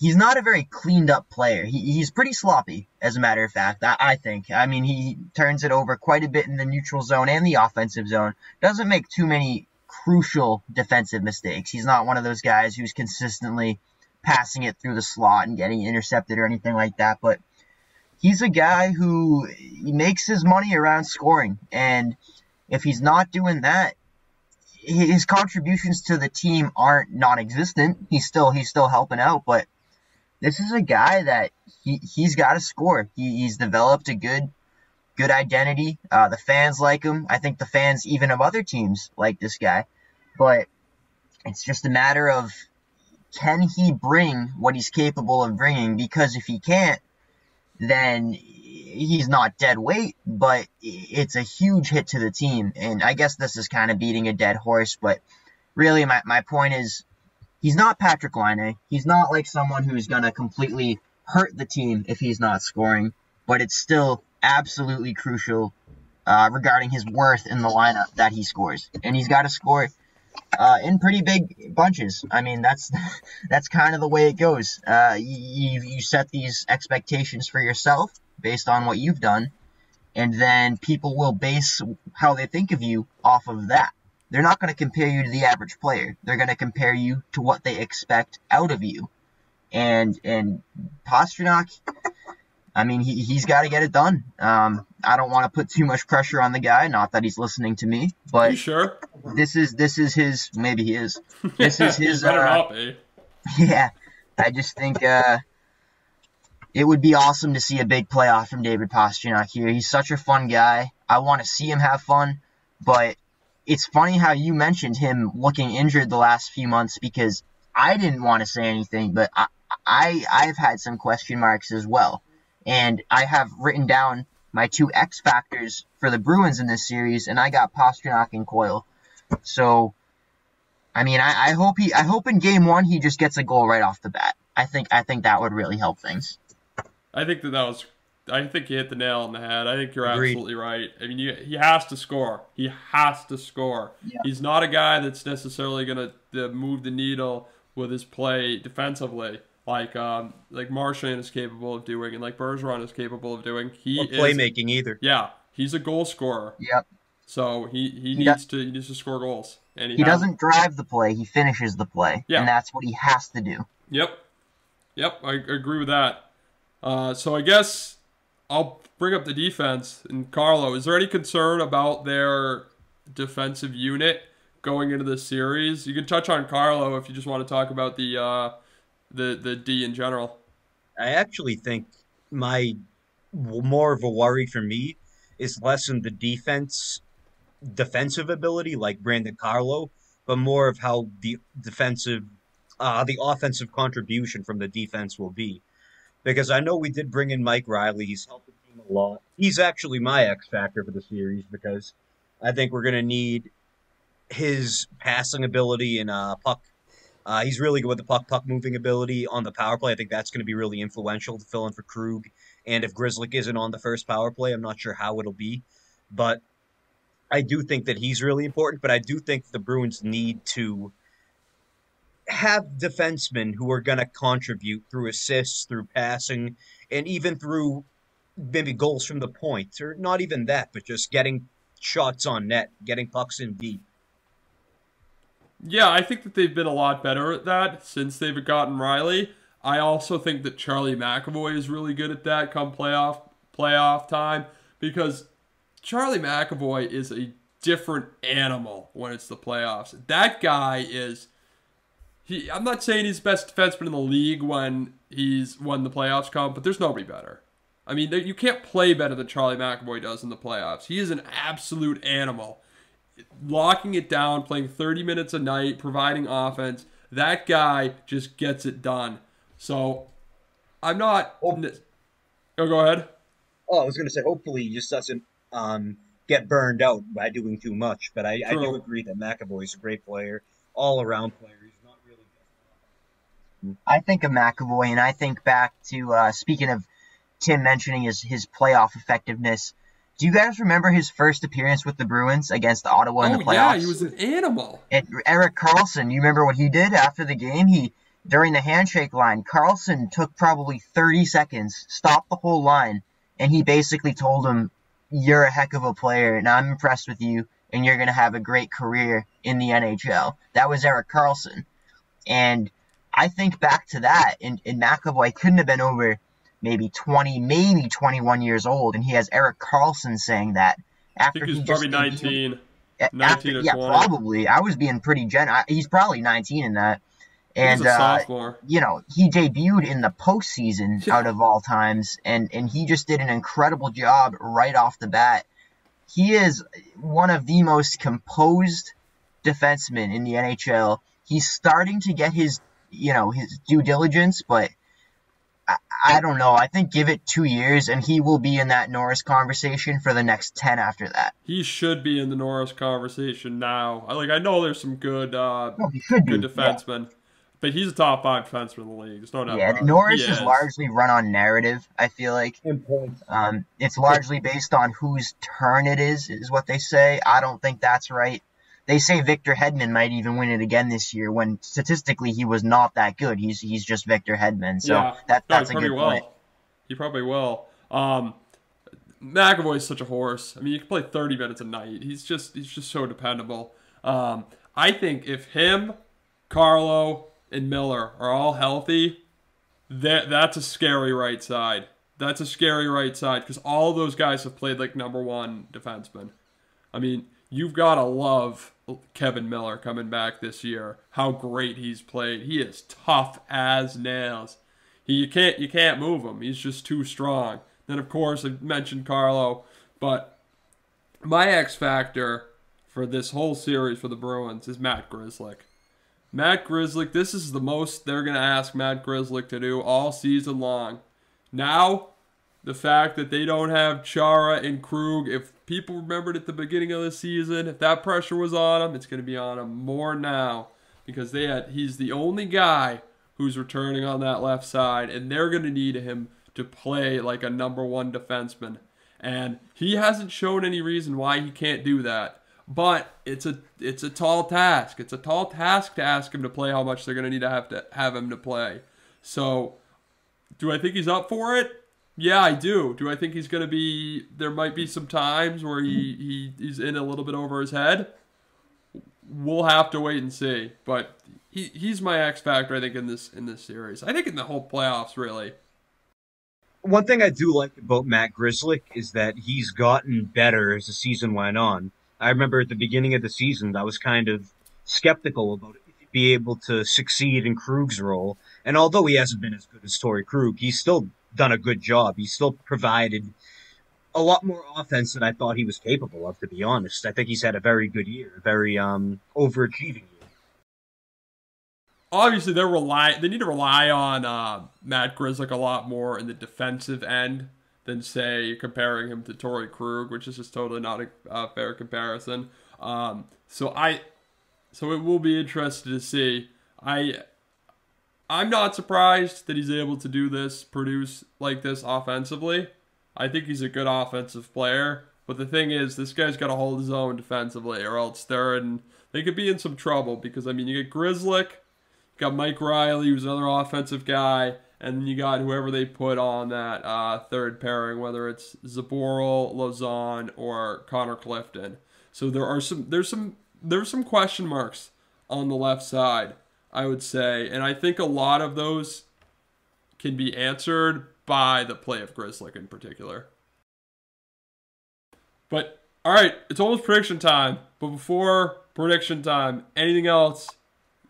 not a very cleaned up player. He's pretty sloppy, as a matter of fact, I think. I mean, he turns it over quite a bit in the neutral zone and the offensive zone. Doesn't make too many crucial defensive mistakes. He's not one of those guys who's consistently passing it through the slot and getting intercepted or anything like that, but he's a guy who he makes his money around scoring, and if he's not doing that, his contributions to the team aren't non-existent. He's still helping out, but this is a guy that he's got to score. He's developed a good identity. The fans like him. I think the fans even of other teams like this guy, but it's just a matter of, can he bring what he's capable of bringing? Because if he can't, then he's not dead weight, but it's a huge hit to the team. And I guess this is kind of beating a dead horse, but really my point is, he's not Patrick Laine. He's not like someone who's going to completely hurt the team if he's not scoring, but it's still absolutely crucial regarding his worth in the lineup that he scores. And he's got to score in pretty big bunches. I mean, that's kind of the way it goes. You set these expectations for yourself based on what you've done, and then people will base how they think of you off of that. They're not going to compare you to the average player. They're going to compare you to what they expect out of you. And Pastrnak, I mean, he's got to get it done. I don't want to put too much pressure on the guy. Not that he's listening to me, but you sure? This is his. Maybe he is. This is his. Better not be. Yeah, I just think it would be awesome to see a big playoff from David Pastrnak here. He's such a fun guy. I want to see him have fun, but it's funny how you mentioned him looking injured the last few months, because I didn't want to say anything, but I've had some question marks as well. And I have written down my 2 X factors for the Bruins in this series, and I got Pastrnak and Coyle. So, I mean, I hope in game 1 he just gets a goal right off the bat. I think that would really help things. I think I think you hit the nail on the head. I think you're Agreed. absolutely right. I mean, he has to score. He has to score. Yeah. He's not a guy that's necessarily going to move the needle with his play defensively, like Marchand is capable of doing, and like Bergeron is capable of doing. Or playmaking either. Yeah, he's a goal scorer. Yep. So he needs to score goals, and he doesn't drive the play; he finishes the play, yeah. And that's what he has to do. Yep, I agree with that. So I guess I'll bring up the defense. And Carlo, is there any concern about their defensive unit going into this series? You can touch on Carlo if you just want to talk about the D in general. I actually think more of a worry for me is less in the defensive ability like Brandon Carlo, but more of how the offensive contribution from the defense will be. Because I know we did bring in Mike Riley. He's helped the team a lot. He's actually my X factor for the series, because I think we're going to need his passing ability and puck. He's really good with the puck moving ability on the power play. I think that's going to be really influential to fill in for Krug. And if Grzelcyk isn't on the first power play, I'm not sure how it'll be. But I do think that he's really important. But I do think the Bruins need to have defensemen who are going to contribute through assists, through passing, and even through maybe goals from the point. Or not even that, but just getting shots on net, getting pucks in deep. Yeah, I think that they've been a lot better at that since they've gotten Riley. I also think that Charlie McAvoy is really good at that come playoff time, because Charlie McAvoy is a different animal when it's the playoffs. That guy is. I'm not saying he's the best defenseman in the league when the playoffs come, but there's nobody better. I mean, you can't play better than Charlie McAvoy does in the playoffs. He is an absolute animal. Locking it down, playing 30 minutes a night, providing offense. That guy just gets it done. So, I'm not... Oh, go ahead. Oh, I was going to say, hopefully he just doesn't get burned out by doing too much. But I do agree that McAvoy's a great player, all-around player. He's not really just... I think of McAvoy, and I think back to, speaking of Tim mentioning his playoff effectiveness, do you guys remember his first appearance with the Bruins against Ottawa in the playoffs? Yeah, he was an animal. And Erik Karlsson, you remember what he did after the game? During the handshake line, Karlsson took probably 30 seconds, stopped the whole line, and he basically told him, "You're a heck of a player, and I'm impressed with you, and you're going to have a great career in the NHL." That was Erik Karlsson. And I think back to that, and McAvoy couldn't have been over maybe 20, maybe 21 years old, and he has Erik Karlsson saying that after I think he's probably 19. 19 or 20. Yeah, probably. I was being pretty he's probably 19 in that. And he's a sophomore. He debuted in the postseason out of all times, and he just did an incredible job right off the bat. He is one of the most composed defensemen in the NHL. He's starting to get his due diligence, but I don't know. I think give it 2 years, and he will be in that Norris conversation for the next 10 after that. He should be in the Norris conversation now. I know there's some good defensemen, but he's a top 5 defenseman in the league. There's no doubt about it. Norris is largely run on narrative, I feel like. It's largely based on whose turn it is what they say. I don't think that's right. They say Victor Hedman might even win it again this year when statistically he was not that good. He's just Victor Hedman. So that's a good point. He probably will. McAvoy's such a horse. I mean, you can play 30 minutes a night. He's just so dependable. I think if him, Carlo, and Miller are all healthy, that's a scary right side. That's a scary right side because all of those guys have played like number one defensemen. I mean, you've got to love Kevin Miller coming back this year. How great he's played. He is tough as nails. You can't move him. He's just too strong. Then of course I mentioned Carlo, but my X factor for this whole series for the Bruins is Matt Grzelcyk. Matt Grzelcyk, this is the most they're going to ask Matt Grzelcyk to do all season long. Now, the fact that they don't have Chara and Krug, if people remembered at the beginning of the season, if that pressure was on him, it's going to be on him more now because he's the only guy who's returning on that left side, and they're going to need him to play like a number one defenseman. And he hasn't shown any reason why he can't do that. But it's a tall task. It's a tall task to ask him to play how much they're going to need to have him to play. So, do I think he's up for it? Yeah, I do. Do I think he's going to be... There might be some times where he's in a little bit over his head. We'll have to wait and see. But he's my X factor, I think, in this series. I think in the whole playoffs, really. One thing I do like about Matt Grzelcyk is that he's gotten better as the season went on. I remember at the beginning of the season, I was kind of skeptical about if he'd be able to succeed in Krug's role. And although he hasn't been as good as Torrey Krug, he's still done a good job. He's still provided a lot more offense than I thought he was capable of, to be honest. I think he's had a very good year, a very overachieving year. Obviously, they need to rely on Matt Grzelcyk a lot more in the defensive end than, say, comparing him to Torrey Krug, which is just totally not a fair comparison. So it will be interesting to see. I'm not surprised that he's able to produce like this offensively. I think he's a good offensive player. But the thing is, this guy's got to hold his own defensively, or else they could be in some trouble. Because, I mean, you get Grzelcyk, you got Mike Riley, who's another offensive guy, and then you got whoever they put on that third pairing, whether it's Zaboral, Lauzon, or Connor Clifton. So there's some question marks on the left side, I would say, and I think a lot of those can be answered by the play of Grzelcyk in particular. But all right, it's almost prediction time. But before prediction time, anything else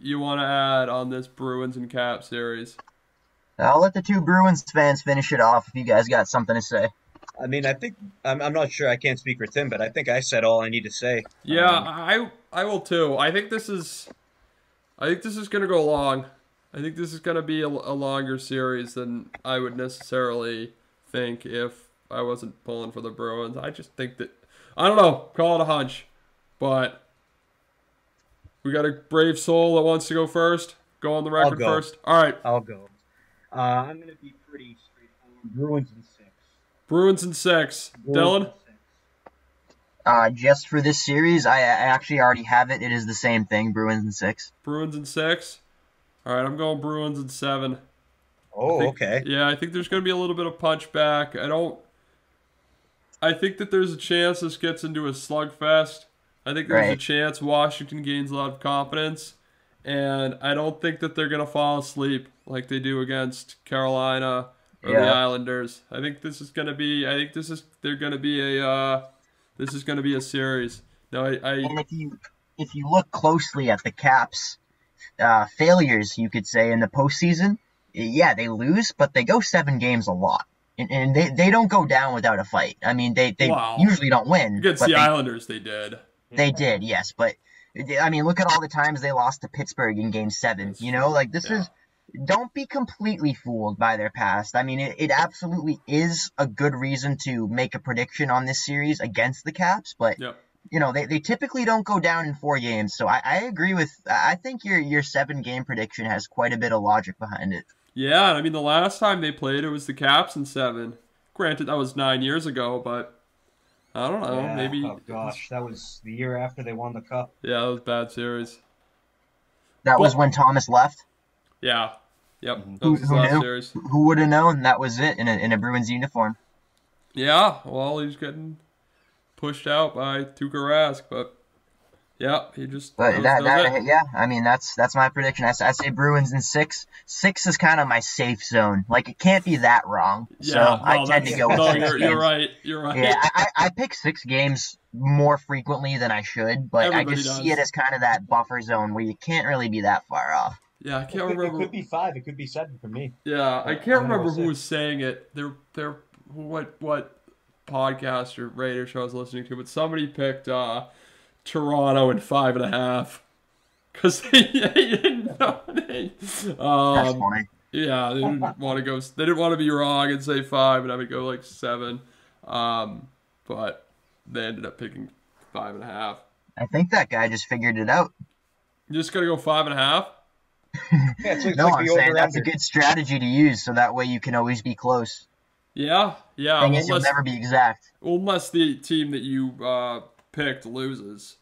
you want to add on this Bruins and Cap series? I'll let the two Bruins fans finish it off if you guys got something to say. I mean, I think I'm not sure. I can't speak for Tim, but I think I said all I need to say. Yeah, I will too. I think this is going to go long. I think this is going to be a longer series than I would necessarily think if I wasn't pulling for the Bruins. I just think that, I don't know, call it a hunch, but we got a brave soul that wants to go first. Go on the record first. All right. I'll go. I'm going to be pretty straightforward. Bruins in 6. Bruins in 6. Dylan? Just for this series, I actually already have it. It is the same thing, Bruins in 6. Bruins in 6. All right, I'm going Bruins in 7. Oh, okay. Yeah, I think there's going to be a little bit of punch back. I think that there's a chance this gets into a slugfest. I think there's a chance Washington gains a lot of confidence. And I don't think that they're going to fall asleep like they do against Carolina or the Islanders. I think this is going to be this is going to be a series. Now And if you look closely at the Caps failures, you could say, in the postseason, yeah, they lose, but they go 7 games a lot. And they don't go down without a fight. I mean, they usually don't win. Against the Islanders, they did. They did, yes. But, I mean, look at all the times they lost to Pittsburgh in Game 7. You know, like, this is... Don't be completely fooled by their past. I mean, it absolutely is a good reason to make a prediction on this series against the Caps, but... You know, they typically don't go down in 4 games, so I agree with... I think your 7-game prediction has quite a bit of logic behind it. Yeah, I mean, the last time they played, it was the Caps in 7. Granted, that was 9 years ago, but I don't know. Yeah, maybe... Oh, gosh. That was the year after they won the Cup. Yeah, that was a bad series. That was when Thomas left? Yeah. Yep. That was his last series. Who would have known that was it in a Bruins uniform? Yeah, well, he's getting pushed out by Tuukka Rask, but yeah, he just. But yeah, I mean that's my prediction. I say Bruins in 6. 6 is kind of my safe zone. Like, it can't be that wrong. Yeah, so I tend to go with 6 games. You're right. Yeah, I pick 6 games more frequently than I should, but Everybody I just does. see it as kind of that buffer zone where you can't really be that far off. Yeah, I can't remember. It could be 5. It could be 7 for me. Yeah, I can't remember who 6. was saying it. They're what podcast or radio show I was listening to, but somebody picked Toronto in 5.5 because they didn't know. That's funny. Yeah, they didn't want to go. They didn't want to be wrong and say 5, and I would go like 7. But they ended up picking 5.5. I think that guy just figured it out. You just gotta go 5.5. Yeah, it's No, like I'm the saying that's a over-under. good strategy to use, so that way you can always be close. Yeah. Thing is, you'll never be exact. Unless the team that you picked loses.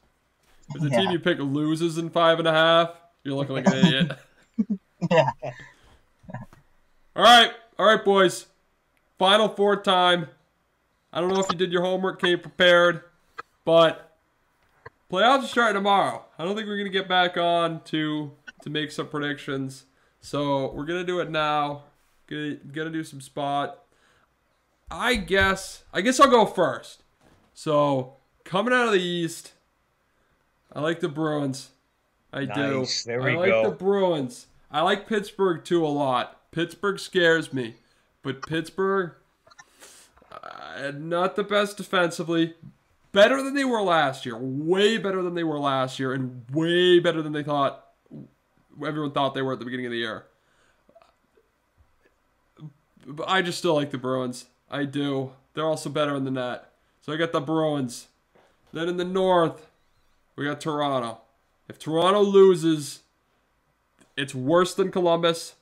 If the team you pick loses in 5.5, you're looking like an idiot. Yeah. All right, boys. Final 4 time. I don't know if you did your homework, came prepared, but playoffs are starting tomorrow. I don't think we're gonna get back on to make some predictions, so we're gonna do it now. Gonna do some spot. I guess I'll go first. So, coming out of the East, I like the Bruins. I do. There we I like go. the Bruins. I like Pittsburgh too a lot. Pittsburgh scares me, but Pittsburgh, not the best defensively. Better than they were last year. Way better than they were last year, and way better than everyone thought they were at the beginning of the year. But I just still like the Bruins. I do. They're also better in the net. So I got the Bruins. Then in the North, we got Toronto. If Toronto loses, it's worse than Columbus.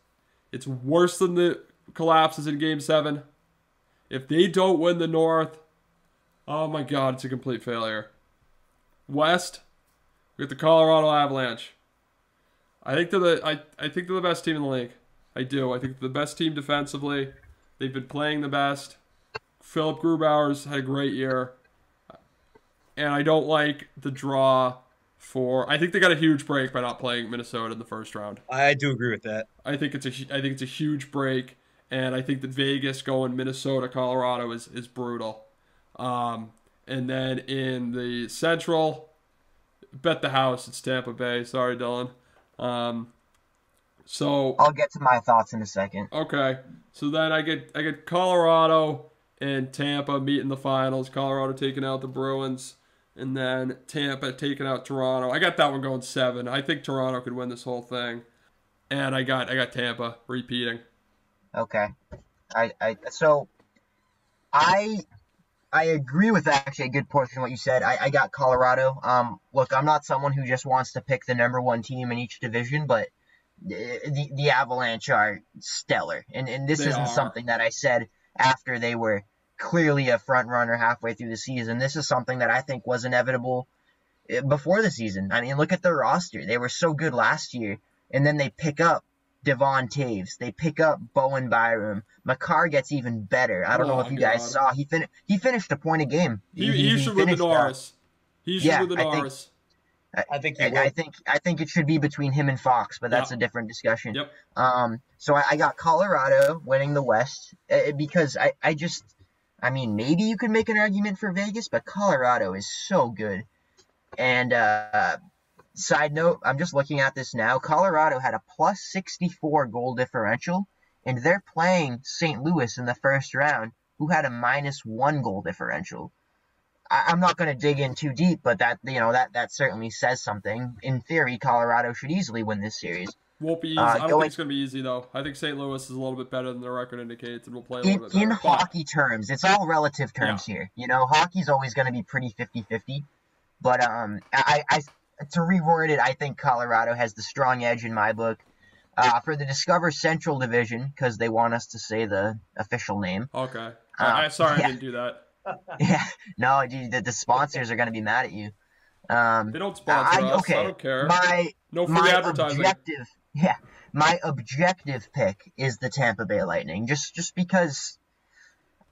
It's worse than the collapses in Game 7. If they don't win the North, oh my God, it's a complete failure. West, we got the Colorado Avalanche. I think they're the best team in the league. I do. I think they're the best team defensively. They've been playing the best. Philip Grubauer's had a great year. And I don't like the draw for... I think they got a huge break by not playing Minnesota in the first round. I do agree with that. I think it's a huge break, and I think that Vegas going Minnesota, Colorado is brutal. And And then in the Central, bet the house. It's Tampa Bay. Sorry, Dylan. So I'll get to my thoughts in a second. okay. So then I get Colorado and Tampa meet in the finals. Colorado taking out the Bruins, and then Tampa taking out Toronto. I got that one going 7. I think Toronto could win this whole thing, and I got Tampa repeating. Okay. So I agree with actually a good portion of what you said. I got Colorado. Look, I'm not someone who just wants to pick the number one team in each division, but the Avalanche are stellar, and this isn't something that I said after they were clearly a front runner halfway through the season. This is something that I think was inevitable before the season. I mean, look at their roster. They were so good last year, and then they pick up Devon Taves. They pick up Bowen Byram. Makar gets even better. I don't know if you guys saw. He finished a point a game. He should win the Norris. He should win the Norris. I think I think it should be between him and Fox, but that's a different discussion. Yep. So I got Colorado winning the West because I mean, maybe you could make an argument for Vegas, but Colorado is so good. And side note, I'm just looking at this now. Colorado had a plus 64 goal differential, and they're playing St. Louis in the first round, who had a minus 1 goal differential. I'm not going to dig in too deep, but that certainly says something. In theory, Colorado should easily win this series. Won't be easy. I don't think it's going to be easy, though. I think St. Louis is a little bit better than their record indicates, and will play a little bit better. In hockey terms, it's all relative terms here. Hockey's always going to be pretty 50-50. But to reword it, I think Colorado has the strong edge in my book. For the Discover Central Division, because they want us to say the official name. Okay. Sorry, I didn't do that. Yeah, no, dude, the sponsors are going to be mad at you. They don't sponsor us. Okay. I don't care. No free my advertising. My objective pick is the Tampa Bay Lightning, just because.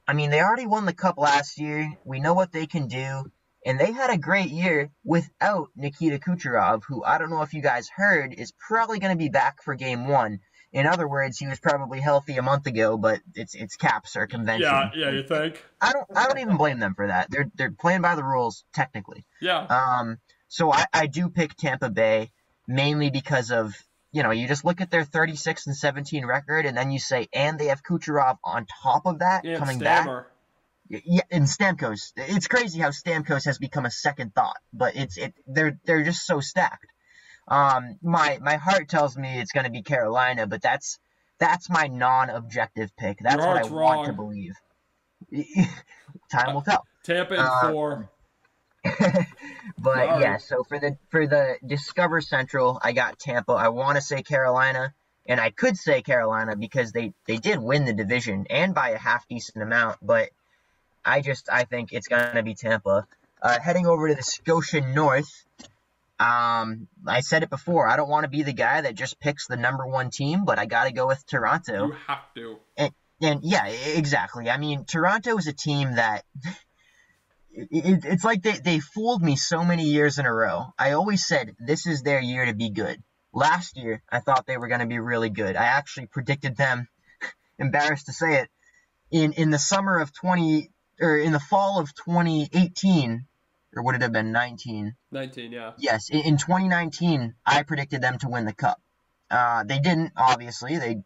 I mean, they already won the Cup last year. We know what they can do, and they had a great year without Nikita Kucherov, who I don't know if you guys heard is probably going to be back for Game 1. In other words, he was probably healthy a month ago, but it's cap circumvention. Yeah, you think? I don't even blame them for that. They're playing by the rules technically. Yeah. So I do pick Tampa Bay mainly because of you just look at their 36-17 record, and then you say, and they have Kucherov on top of that coming back. Yeah, and Stamkos. It's crazy how Stamkos has become a second thought, but they're just so stacked. My heart tells me it's going to be Carolina, but that's my non-objective pick. That's what I want to believe. Time will tell. Tampa in 4. But yeah, so for the Discover Central, I got Tampa. I want to say Carolina, and I could say Carolina because they did win the division and by a half decent amount, but I think it's going to be Tampa. Heading over to the Scotia North. I said it before. I don't want to be the guy that just picks the number one team, but I got to go with Toronto. You have to. And yeah, exactly. I mean, Toronto is a team that it's like they fooled me so many years in a row. I always said this is their year to be good. Last year, I thought they were going to be really good. I actually predicted them. Embarrassed to say it. In the summer of in the fall of 2018. Or would it have been 19? 19, yeah. Yes, in 2019, I predicted them to win the Cup. They didn't, obviously. They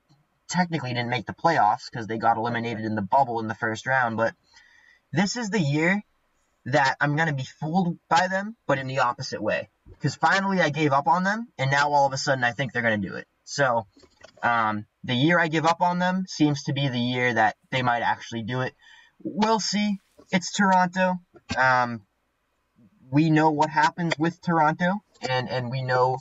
technically didn't make the playoffs because they got eliminated in the bubble in the first round. But this is the year that I'm going to be fooled by them, but in the opposite way. Because finally I gave up on them, and now all of a sudden I think they're going to do it. So the year I give up on them seems to be the year that they might actually do it. We'll see. It's Toronto. We know what happens with Toronto, and we know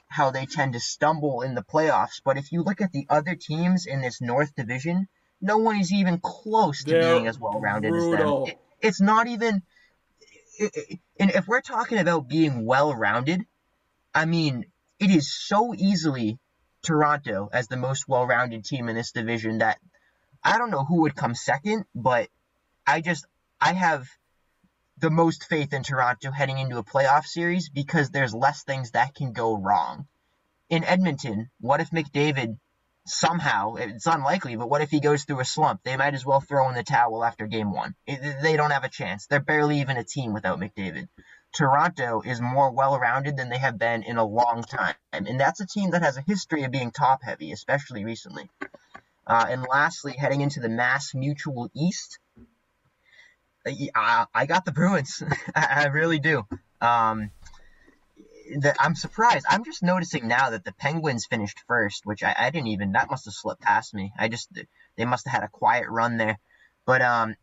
how they tend to stumble in the playoffs. But if you look at the other teams in this North Division, no one is even close to being as well-rounded as them. It's not even... And if we're talking about being well-rounded, I mean, it is so easily Toronto as the most well-rounded team in this division that I don't know who would come second, but I have the most faith in Toronto heading into a playoff series because there's less things that can go wrong. In Edmonton, what if McDavid somehow, it's unlikely, but what if he goes through a slump? They might as well throw in the towel after game one. They don't have a chance. They're barely even a team without McDavid. Toronto is more well-rounded than they have been in a long time, and that's a team that has a history of being top-heavy, especially recently. And lastly, heading into the Mass Mutual East, I got the Bruins. I really do. I'm surprised. I'm just noticing now that the Penguins finished first, which I didn't even. That must have slipped past me. They must have had a quiet run there. But I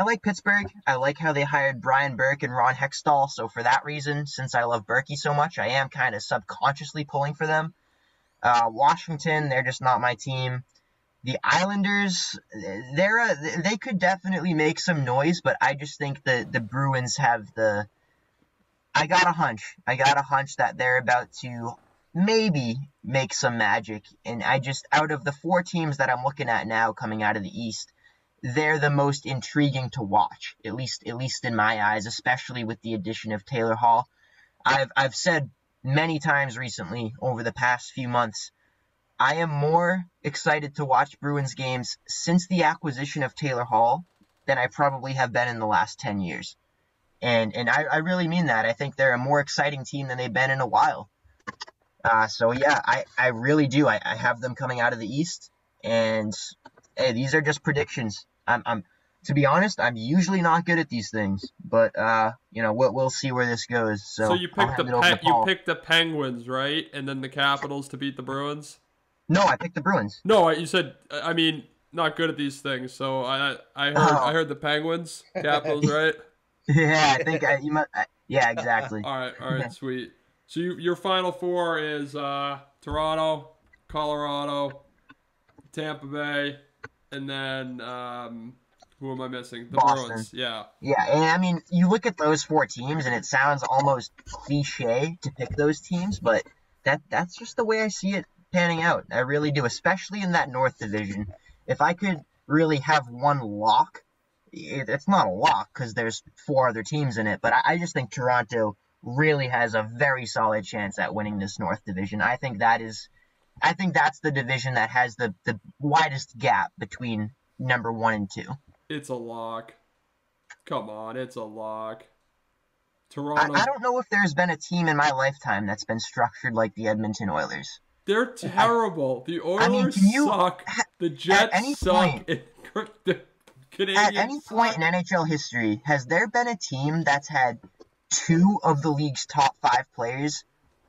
like Pittsburgh. I like how they hired Brian Burke and Ron Hextall. So for that reason, since I love Berkey so much, I am kind of subconsciously pulling for them. Washington, they're just not my team. The Islanders, they could definitely make some noise, but I just think the Bruins have the. I got a hunch that they're about to maybe make some magic, and out of the 4 teams that I'm looking at now coming out of the East, they're the most intriguing to watch, at least in my eyes, especially with the addition of Taylor Hall. I've said many times recently over the past few months, I am more excited to watch Bruins games since the acquisition of Taylor Hall than I probably have been in the last 10 years. And I really mean that. I think they're a more exciting team than they've been in a while. So yeah, I really do. I have them coming out of the East, and hey, these are just predictions. I'm to be honest, I'm usually not good at these things, but we'll see where this goes. So you picked the Penguins, right? And then the Capitals to beat the Bruins? No, I picked the Bruins. No, you said not good at these things. So I heard the Penguins, Capitals, right? Yeah, I think you might. Yeah, exactly. All right, sweet. So your final 4 is Toronto, Colorado, Tampa Bay, and then who am I missing? The Boston. Bruins. Yeah. Yeah, and I mean, you look at those 4 teams, and it sounds almost cliche to pick those teams, but that's just the way I see it panning out. I really do, especially in that North Division. If I could really have one lock. It's not a lock because there's 4 other teams in it, but I just think Toronto really has a very solid chance at winning this North Division. I think that's the division that has the widest gap between number 1 and 2. It's a lock. Come on, it's a lock. Toronto. I don't know if there's been a team in my lifetime that's been structured like the Edmonton Oilers. They're terrible. The Oilers suck. The Jets suck. At any point in NHL history, has there been a team that's had 2 of the league's top 5 players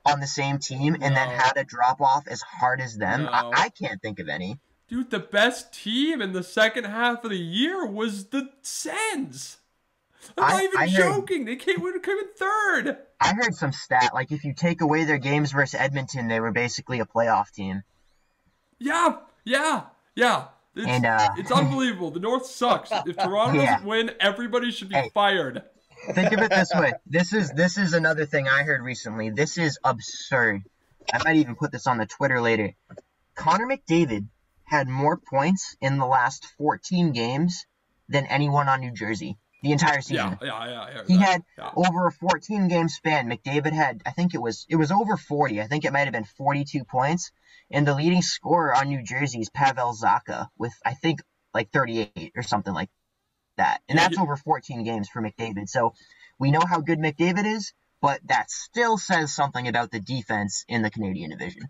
on the same team and then had a drop-off as hard as them? No. I can't think of any. Dude, the best team in the second half of the year was the Sens. I'm not even joking. They came in 3rd. I heard some stat, like if you take away their games versus Edmonton, they were basically a playoff team. Yeah. It's unbelievable. The North sucks. If Toronto doesn't win, everybody should be fired. Think of it this way. This is another thing I heard recently. This is absurd. I might even put this on the Twitter later. Connor McDavid had more points in the last 14 games than anyone on New Jersey. The entire season. Yeah. He had over a 14-game span. McDavid had, I think it was over 40. I think it might have been 42 points. And the leading scorer on New Jersey is Pavel Zacha with, I think, like 38 or something like that. And that's over 14 games for McDavid. So we know how good McDavid is, but that still says something about the defense in the Canadian division.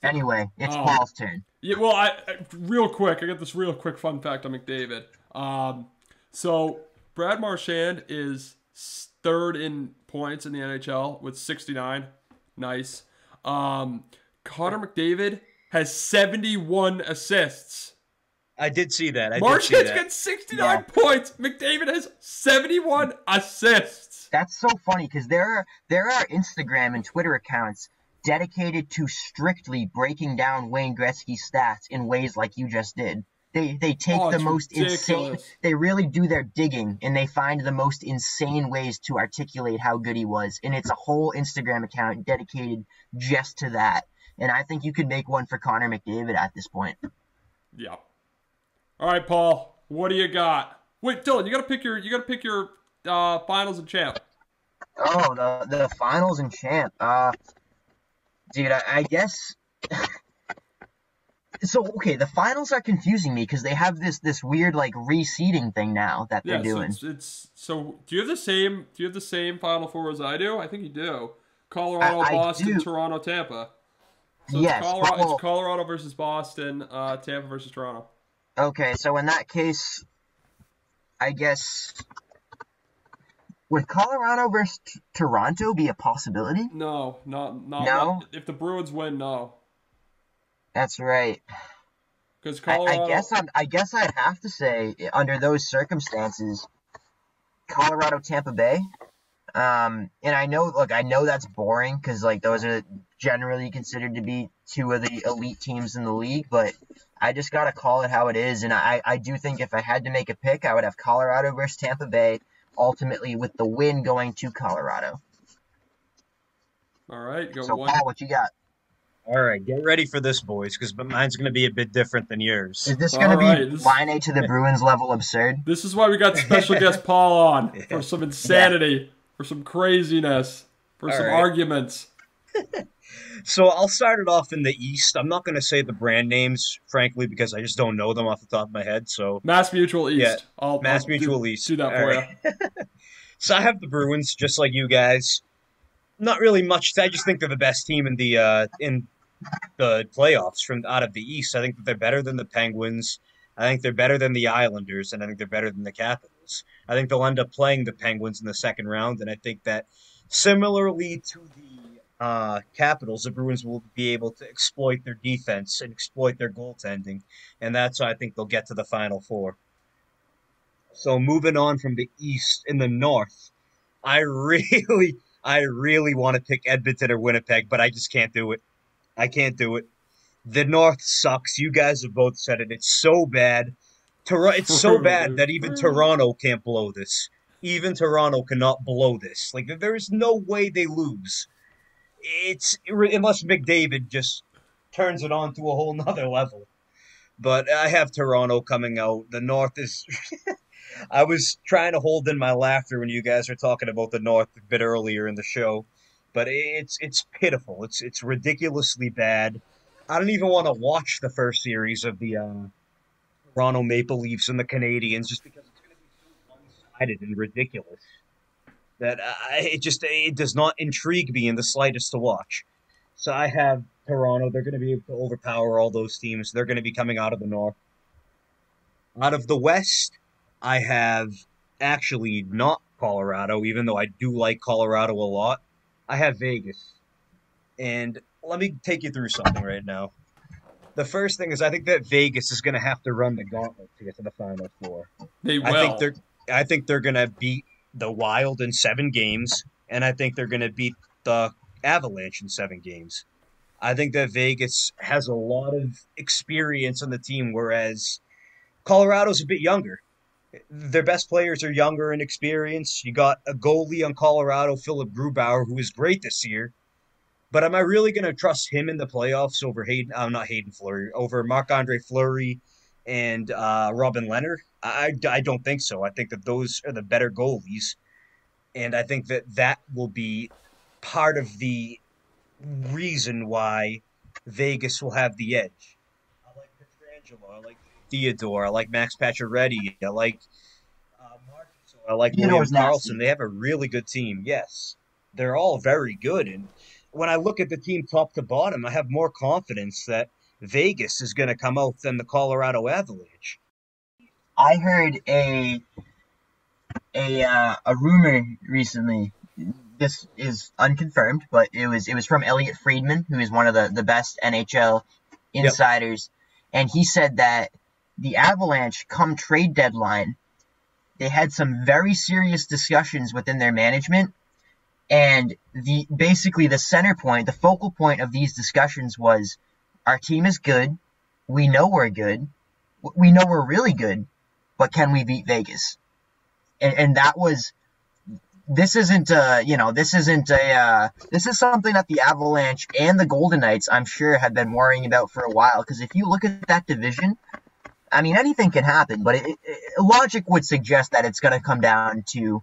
Anyway, it's Paul's turn. Yeah, well, real quick, I got this real quick fun fact on McDavid. So Brad Marchand is 3rd in points in the NHL with 69. Nice. Connor McDavid has 71 assists. I did see that. Marchand's got 69 points. McDavid has 71 assists. That's so funny because there are Instagram and Twitter accounts dedicated to strictly breaking down Wayne Gretzky's stats in ways like you just did. They take the most insane. They really do their digging and they find the most insane ways to articulate how good he was. And it's a whole Instagram account dedicated just to that. And I think you could make one for Connor McDavid at this point. Yeah. All right, Paul. What do you got? Wait, Dylan, you gotta pick your finals and champ. Oh, the finals and champ. Dude, I guess So okay, the finals are confusing me because they have this weird like reseeding thing now that they're Yeah, so doing. it's so. Do you have the same? Do you have the same Final Four as I do? I think you do. I, Colorado, I Boston, do, Toronto, Tampa. So it's yes, but Colorado. It's well, Colorado versus Boston. Tampa versus Toronto. okay. So in that case, I guess would Colorado versus Toronto be a possibility? No, not. No, If the Bruins win, no, that's right. because I Colorado. guess I guess I'd have to say under those circumstances, Colorado Tampa Bay. And I know, look, I know that's boring because like those are generally considered to be two of the elite teams in the league, but I just gotta call it how it is, and I do think if I had to make a pick, I would have Colorado versus Tampa Bay, ultimately with the win going to Colorado. All right, go So one. Paul, what you got? All right, get ready for this, boys, because mine's going to be a bit different than yours. Is this All gonna be right, line A to the Bruins level absurd? this is why we got special guest Paul on for some insanity, for some craziness, for All some right. arguments. So I'll start it off in the East. I'm not going to say the brand names, frankly, because I just don't know them off the top of my head. So Mass Mutual yeah, East. I'll Mass Mutual East. do that All for right. you. So I have the Bruins, just like you guys. Not really much. I just think they're the best team in the playoffs from out of the East. I think that they're better than the Penguins. I think they're better than the Islanders, and I think they're better than the Capitals. I think they'll end up playing the Penguins in the second round, and I think that similarly to the Capitals, the Bruins will be able to exploit their defense and exploit their goaltending, and that's why I think they'll get to the Final Four. So moving on from the East, in the North, I really, I really want to pick Edmonton or Winnipeg, but I just can't do it. I can't do it. The North sucks. You guys have both said it. It's so bad. It's so True, bad dude. that even True. Toronto can't blow this. Even Toronto cannot blow this. Like there is no way they lose. It's unless McDavid just turns it on to a whole nother level. But I have Toronto coming out. The North is. I was trying to hold in my laughter when you guys were talking about the North a bit earlier in the show, but it's pitiful. It's ridiculously bad. I don't even want to watch the first series of the Toronto Maple Leafs and the Canadians just because it's going to be so one-sided and ridiculous that it does not intrigue me in the slightest to watch. So I have Toronto. They're going to be able to overpower all those teams. They're going to be coming out of the North. Out of the West, I have actually not Colorado, even though I do like Colorado a lot. I have Vegas. And let me take you through something right now. The first thing is I think that Vegas is going to have to run the gauntlet to get to the Final Four. They I think will. they're going to beat the Wild in 7 games, and I think they're going to beat the Avalanche in 7 games. I think that Vegas has a lot of experience on the team, whereas Colorado's a bit younger. Their best players are younger and experienced. You got a goalie on Colorado, Philip Grubauer, who is great this year. But am I really going to trust him in the playoffs over Hayden? Not Hayden Fleury, over Marc-Andre Fleury and Robin Leonard? I don't think so. I think that those are the better goalies, and I think that that will be part of the reason why Vegas will have the edge. I like Petrangelo. I like Theodore. I like Max Pacioretty. I like Marchessault. I like William Theodore's nasty. Karlsson. They have a really good team. Yes, they're all very good. And when I look at the team top to bottom, I have more confidence that Vegas is going to come out than the Colorado Avalanche. I heard a rumor recently. This is unconfirmed, but it was from Elliot Friedman, who is one of the best NHL insiders, and he said that the Avalanche, come trade deadline, they had some very serious discussions within their management, and basically the center point, the focal point of these discussions was, our team is good, we know we're good, we know we're really good, but can we beat Vegas? And that was. This isn't this is something that the Avalanche and the Golden Knights, I'm sure, have been worrying about for a while. Because if you look at that division, I mean, anything can happen, but logic would suggest that it's going to come down to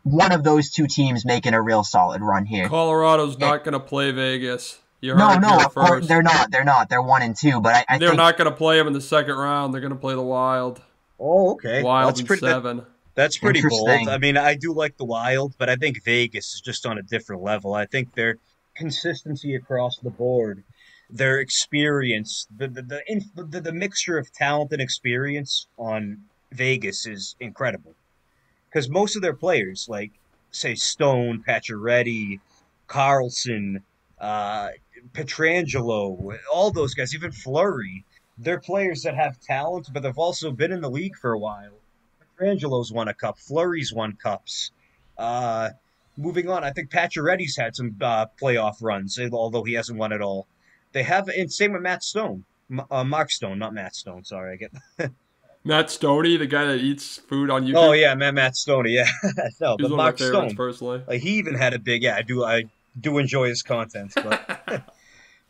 one of those two teams making a real solid run here. Colorado's not going to play Vegas. You No, heard it no, here of course first. they're not. They're not. They're 1-2. But I They're think not going to play him in the second round. They're going to play the Wild. Oh, okay. Well, Wild in 7. that's pretty bold. I interesting. mean, I do like the Wild, but I think Vegas is just on a different level. I think their consistency across the board, their experience, the mixture of talent and experience on Vegas is incredible. Because most of their players, like say Stone, Pacioretty, Carlson, uh, Petrangelo, all those guys, even Flurry, they're players that have talent, but they've also been in the league for a while. Petrangelo's won a cup, Flurry's won cups. Uh, Moving on, I think Pacioretty's had some playoff runs, although he hasn't won it all. They have, and same with Matt Stone, Mark Stone, not Matt Stone. Sorry, I get. Matt Stoney, the guy that eats food on Oh YouTube. yeah, Matt Stoney. Yeah, no, He's but one of my Mark favorites Stone, personally. like he even had a big. Yeah, I do enjoy his content,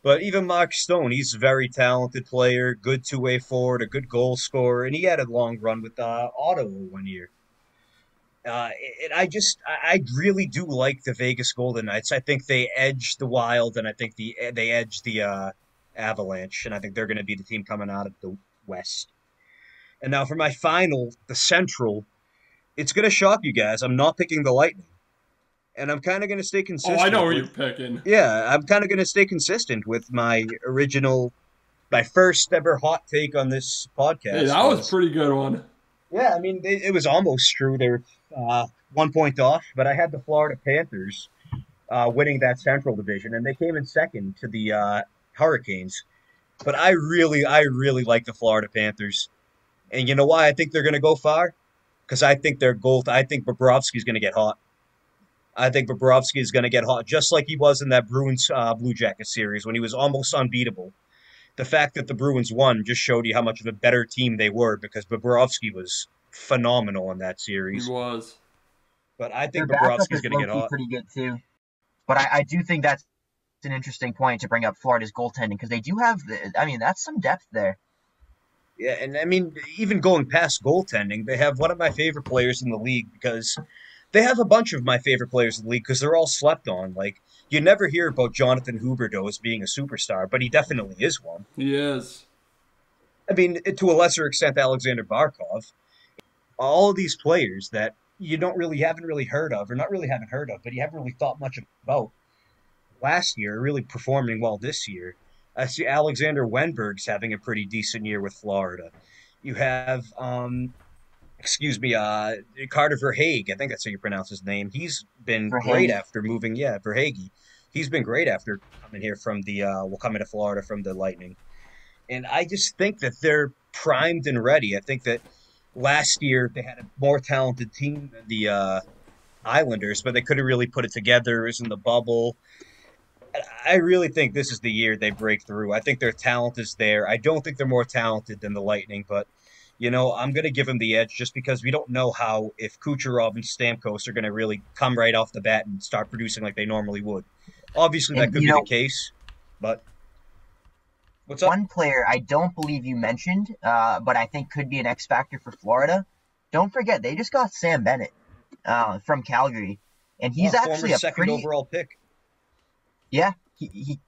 but even Mark Stone, he's a very talented player, good two-way forward, a good goal scorer, and he had a long run with Ottawa one year. And I really do like the Vegas Golden Knights. I think they edge the Wild, and I think they edge the Avalanche, and I think they're going to be the team coming out of the West. And now for my final, the Central, it's going to shock you guys. I'm not picking the Lightning, and I'm kind of going to stay Oh, I consistent know who with. you're picking. Yeah, I'm kind of going to stay consistent with my first ever hot take on this Hey, podcast that was a pretty good one. yeah, I mean, it was almost true. They were 1 point off, but I had the Florida Panthers winning that Central Division, and they came in second to the Hurricanes. But I really like the Florida Panthers, and you know why I think they're going to go far? Because I think their goal. I think Bobrovsky's going to get hot. I think Bobrovsky is going to get hot, just like he was in that Bruins Blue Jackets series when he was almost unbeatable. The fact that the Bruins won just showed you how much of a better team they were because Bobrovsky was phenomenal in that He series. was. But I Their think backup Bobrovsky's is going to low get key hot. pretty good too. But I do think that's an interesting point to bring up Florida's goaltending because they do have. I mean, that's some depth there. Yeah, and I mean, even going past goaltending, they have one of my favorite players in the league because they have a bunch of my favorite players in the league because they're all slept on. Like, you never hear about Jonathan Huberdeau as being a superstar, but he definitely is one. He is. I mean, to a lesser extent, Alexander Barkov. All of these players that you don't really haven't really heard of, or not really haven't heard of, but you haven't really thought much about last year, are really performing well this year. I see Alexander Wenberg's having a pretty decent year with Florida. You have, excuse me, Carter Verhaeghe. I think that's how you pronounce his name. He's been For great Hague. after moving. Yeah, Verhaeghe. He's been great after coming here from coming to Florida from the Lightning. And I just think that they're primed and ready. I think that last year they had a more talented team than the Islanders, but they couldn't really put it together. It was in the bubble. I really think this is the year they break through. I think their talent is there. I don't think they're more talented than the Lightning, but I'm going to give them the edge just because we don't know how if Kucherov and Stamkos are going to really come right off the bat and start producing like they normally would. Obviously, that And could be the case, but what's up? one player I don't believe you mentioned, but I think could be an X factor for Florida. Don't forget they just got Sam Bennett from Calgary, and he's Former actually a second pretty overall pick. yeah he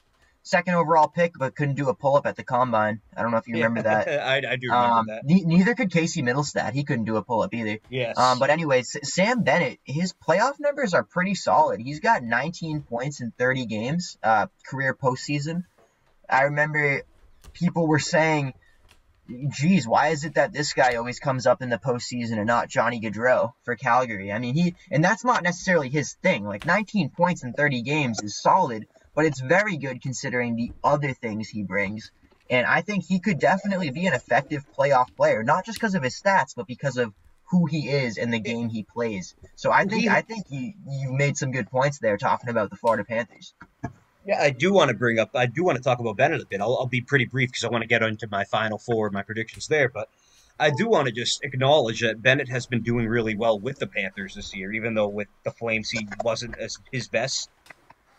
second overall pick, but couldn't do a pull up at the combine. I don't know if you remember that. I do remember that. Neither could Casey Middlestat. He couldn't do a pull up either. Yes. But anyways, Sam Bennett, his playoff numbers are pretty solid. He's got 19 points in 30 games, career postseason. I remember people were saying, geez, why is it that this guy always comes up in the postseason and not Johnny Gaudreau for Calgary? I mean, and that's not necessarily his thing. Like 19 points in 30 games is solid, but it's very good considering the other things he brings. And I think he could definitely be an effective playoff player, not just because of his stats, but because of who he is and the game he plays. So I think you made some good points there talking about the Florida Panthers. Yeah, I do want to talk about Bennett a bit. I'll be pretty brief because I want to get into my final four, my predictions there. But I do want to just acknowledge that Bennett has been doing really well with the Panthers this year, even though with the Flames he wasn't as his best.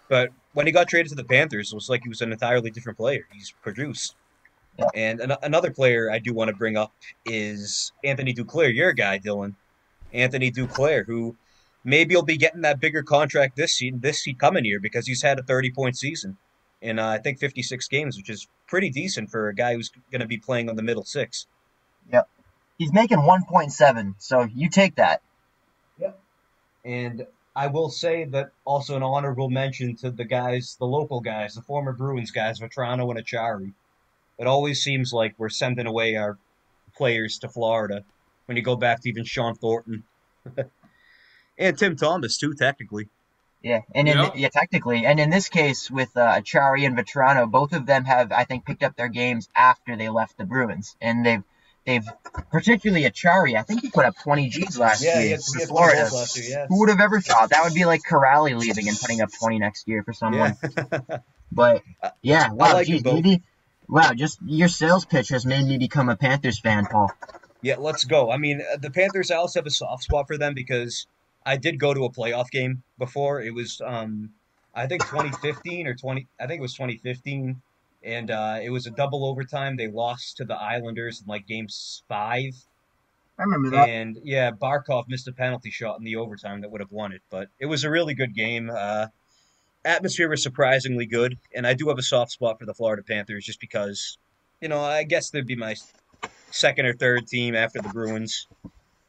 But when he got traded to the Panthers, it was like he was an entirely different player. He's produced. Yeah. And another player I do want to bring up is Anthony Duclair, your guy, Dylan. Anthony Duclair, who maybe he'll be getting that bigger contract this coming year because he's had a 30-point season. in I think 56 games, which is pretty decent for a guy who's going to be playing on the middle six. Yep. He's making 1.7, so you take that. Yep. And I will say that also an honorable mention to the guys, the local guys, the former Bruins guys, Vetrano and Achari. It always seems like we're sending away our players to Florida when you go back to even Sean Thornton and Tim Thomas too, technically. Yeah, and Yeah. technically, and in this case with Achari and Vetrano, both of them have, I think, picked up their games after they left the Bruins, and they've particularly Achari. I think he put up 20 Gs last Yeah, year he had for 20 Florida. goals last year, yes. Who would have ever thought that would be like Corrali leaving and putting up 20 next year for someone? Yeah. But yeah, I wow, like them geez, both. maybe, wow, just your sales pitch has made me become a Panthers fan, Paul. Yeah, let's go. I mean, the Panthers, I also have a soft spot for them because I did go to a playoff game before. It was, I think 2015 or 20, I think it was 2015. And it was a double overtime. They lost to the Islanders in like game 5. I remember that. And yeah, Barkov missed a penalty shot in the overtime that would have won it. But it was a really good game. Atmosphere was surprisingly good. And I do have a soft spot for the Florida Panthers just because, I guess they'd be my second or third team after the Bruins.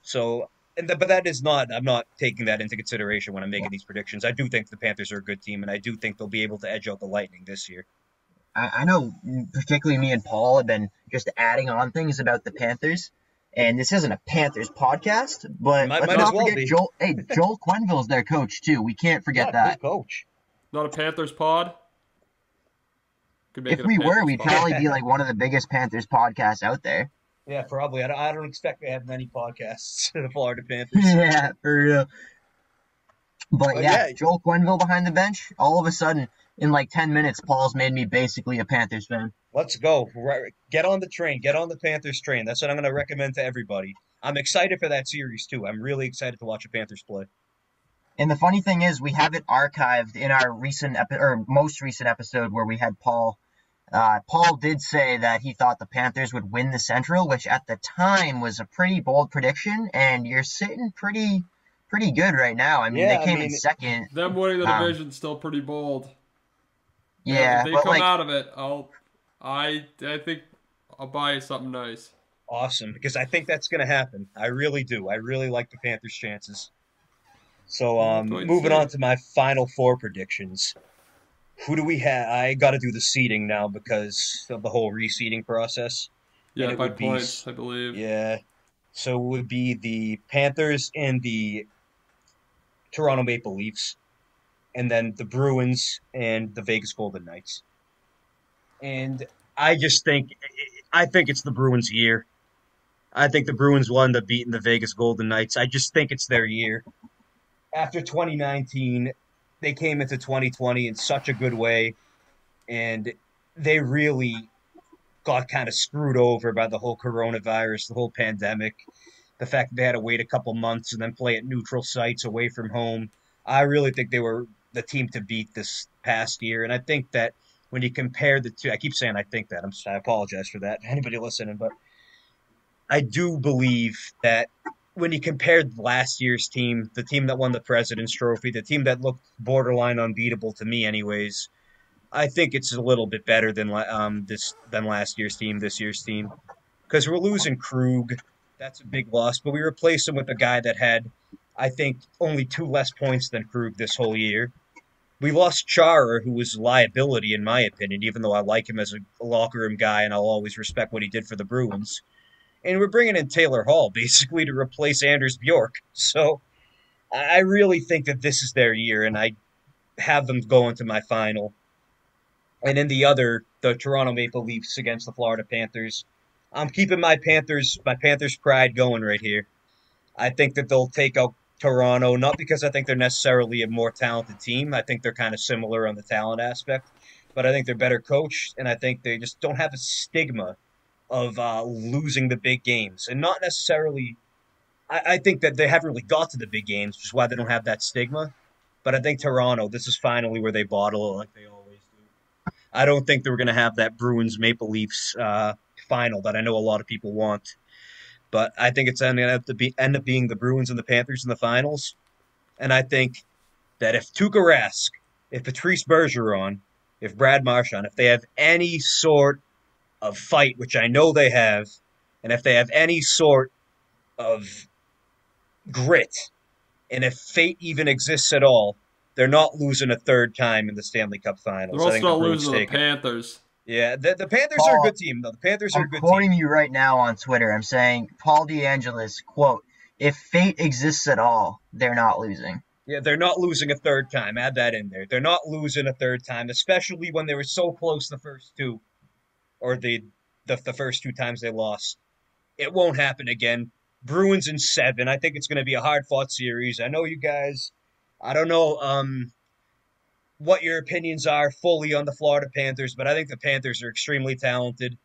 So, but that is not, I'm not taking that into consideration when I'm making these predictions. I do think the Panthers are a good team, and I do think they'll be able to edge out the Lightning this year. I know, particularly me and Paul have been just adding on things about the Panthers. And this isn't a Panthers podcast, but Might let's as not well forget be. Joel. Hey, Joel Quenneville's their coach too. We can't forget Yeah, that. good coach. Not a Panthers pod? Could make If it a we were, Panthers we'd pod. probably be like one of the biggest Panthers podcasts out there. Yeah, probably. I don't expect to have many podcasts the Florida Panthers. Yeah, for real. But But yeah, yeah. Joel Quenneville behind the bench. All of a sudden, in like 10 minutes, Paul's made me basically a Panthers fan. Let's go. Get on the train. Get on the Panthers train. That's what I'm going to recommend to everybody. I'm excited for that series, too. I'm really excited to watch the Panthers play. And the funny thing is, we have it archived in our most recent episode where we had Paul. Paul did say that he thought the Panthers would win the Central, which at the time was a pretty bold prediction, and you're sitting pretty good right now. I mean, Yeah, they came in second. Them winning the Um, division's still pretty bold. Yeah, If they but come like, out of it, I think I'll buy you something nice. Awesome, because I think that's going to happen. I really do. I really like the Panthers' chances. So, Wait and moving see. on to my final four predictions. Who do we have? I got to do the seeding now because of the whole reseeding process. And Yeah, it by would be points, I believe. Yeah. So it would be the Panthers and the Toronto Maple Leafs, and then the Bruins and the Vegas Golden Knights. And I think it's the Bruins' year. I think the Bruins will end up beating the Vegas Golden Knights. I just think it's their year. After 2019, they came into 2020 in such a good way, and they really got kind of screwed over by the whole coronavirus, the whole pandemic, the fact that they had to wait a couple months and then play at neutral sites away from home. I really think they were the team to beat this past year, and I think that when you compare the two, I keep saying I think that. I apologize for that, anybody listening, but I do believe that when you compared last year's team, the team that won the President's Trophy, the team that looked borderline unbeatable to me, anyways, I think it's a little bit better than last year's team, this year's team, because we're losing Krug. That's a big loss, but we replaced him with a guy that had, I think, only 2 less points than Krug this whole year. We lost Chara, who was a liability in my opinion, even though I like him as a locker room guy and I'll always respect what he did for the Bruins. And we're bringing in Taylor Hall basically to replace Anders Bjork. So I really think that this is their year, and I have them going to my final. And in the Toronto Maple Leafs against the Florida Panthers, I'm keeping my Panthers pride going right here. I think that they'll take out Toronto, not because I think they're necessarily a more talented team. I think they're kind of similar on the talent aspect, but I think they're better coached, and I think they just don't have a stigma of losing the big games. And not necessarily, I think that they haven't really got to the big games, which is why they don't have that stigma. But I think Toronto, this is finally where they bottle it like they always do. I don't think they're going to have that Bruins Maple Leafs final that I know a lot of people want. But I think it's going to end up being the Bruins and the Panthers in the finals. And I think that if Tuukka Rask, if Patrice Bergeron, if Brad Marchand, if they have any sort of fight, which I know they have, and if they have any sort of grit, and if fate even exists at all, they're not losing a third time in the Stanley Cup They're Finals. I also think the not Bruins losing to the take it. Panthers. Yeah, the Panthers are a Paul, good team, though. The Panthers are I'm a good quoting team. you right now on Twitter. I'm saying Paul DeAngelis, quote, if fate exists at all, they're not losing. Yeah, they're not losing a third time. Add that in there. They're not losing a third time, especially when they were so close the first two, or the first two times they lost. It won't happen again. Bruins in 7. I think it's going to be a hard fought series. I know you guys. I don't know what your opinions are fully on the Florida Panthers, but I think the Panthers are extremely talented.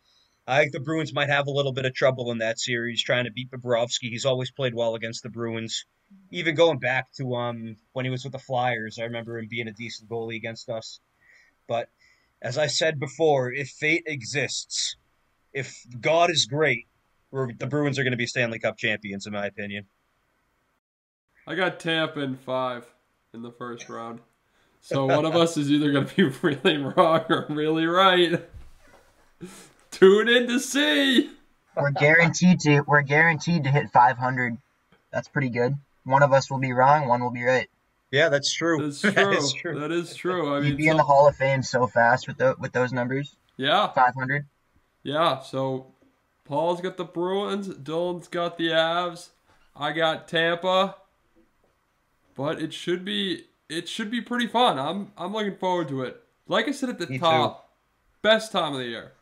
I think the Bruins might have a little bit of trouble in that series trying to beat Bobrovsky. He's always played well against the Bruins. Even going back to when he was with the Flyers, I remember him being a decent goalie against us. But as I said before, if fate exists, if God is great, the Bruins are going to be Stanley Cup champions, in my opinion. I got Tampa in 5 in the first round. So one of us is either going to be really wrong or really right. Tune in to see. We're guaranteed to hit 500. That's pretty good. One of us will be wrong, one will be right. Yeah, that's true. That's true. That is true. That is true. I You'd mean, be in the Hall of Fame so fast with those numbers. yeah, 500. yeah. So Paul's got the Bruins, Dylan's got the Avs, I got Tampa. But it should be pretty fun. I'm looking forward to it. Like I said at the Me top, best time of the year.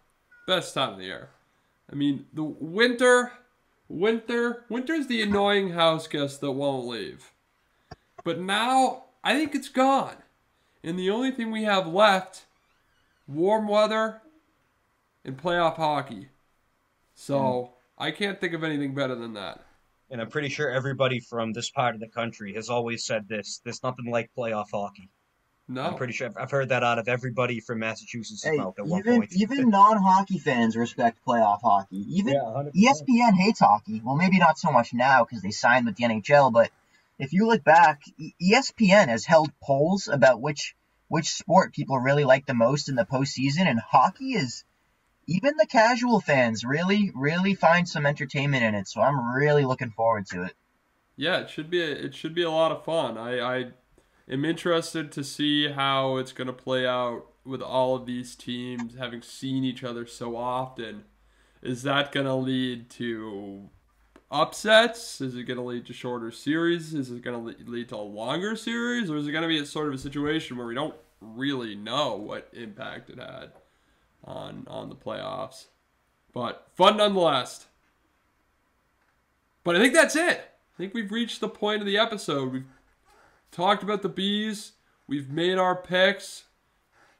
Best time of the year. I mean, the winter's the annoying house guest that won't leave. But now, I think it's gone. And the only thing we have left, warm weather and playoff hockey. So, I can't think of anything better than that. And I'm pretty sure everybody from this part of the country has always said this. There's nothing like playoff hockey. No. I'm pretty sure I've heard that out of everybody from Massachusetts' Hey, mouth at one point. even non-hockey fans respect playoff hockey. Even 100%. ESPN hates hockey. Well, maybe not so much now because they signed with the NHL, but if you look back, ESPN has held polls about which sport people really like the most in the postseason, and hockey is, even the casual fans really, really find some entertainment in it. So I'm really looking forward to it. Yeah, it should be a lot of fun. I am interested to see how it's going to play out with all of these teams having seen each other so often. Is that going to lead to upsets? Is it going to lead to shorter series? Is it going to lead to a longer series? Or is it going to be a sort of a situation where we don't really know what impact it had on the playoffs? But fun nonetheless. But I think that's it. I think we've reached the point of the episode. We've talked about the Bees. We've made our picks.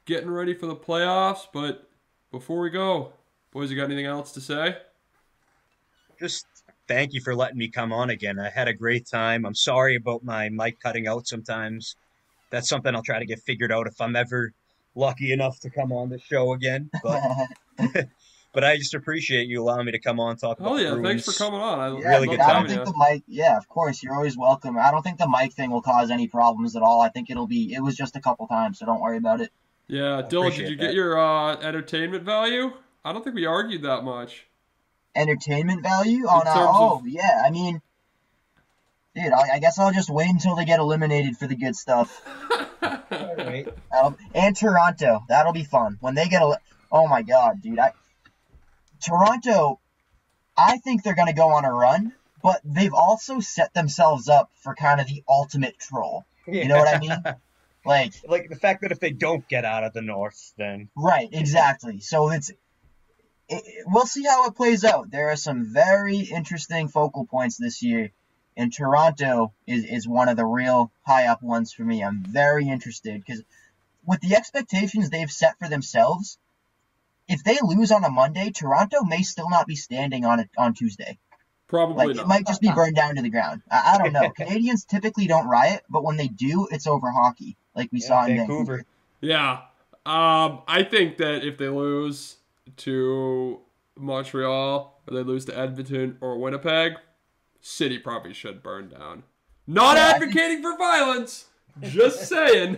Getting ready for the playoffs. But before we go, boys, you got anything else to say? Just thank you for letting me come on again. I had a great time. I'm sorry about my mic cutting out sometimes. That's something I'll try to get figured out if I'm ever lucky enough to come on the show again. But I just appreciate you allowing me to come on and talk about Oh the yeah, Bruins. thanks for coming on. Really good I time, don't think the mic. Yeah, of course, you're always welcome. I don't think the mic thing will cause any problems at all. I think it was just a couple times, so don't worry about it. Yeah, Dylan, did you get your entertainment value? I don't think we argued that much. Entertainment value? Oh, yeah. I mean, dude, I guess I'll just wait until they get eliminated for the good stuff. All right. And Toronto. That'll be fun. When they get oh my god, dude. Toronto, I think they're going to go on a run, but they've also set themselves up for kind of the ultimate troll. Yeah. You know what I mean? Like the fact that if they don't get out of the North, then Right, exactly. So we'll see how it plays out. There are some very interesting focal points this year, and Toronto is one of the real high up ones for me. I'm very interested because with the expectations they've set for themselves, if they lose on a Monday, Toronto may still not be standing on it on Tuesday. Probably not. It might just be burned down to the ground. I don't know. Canadians typically don't riot, but when they do, it's over hockey, like we saw in Vancouver. Yeah. I think that if they lose to Montreal, or they lose to Edmonton or Winnipeg, City probably should burn down. Not advocating for violence. Just saying.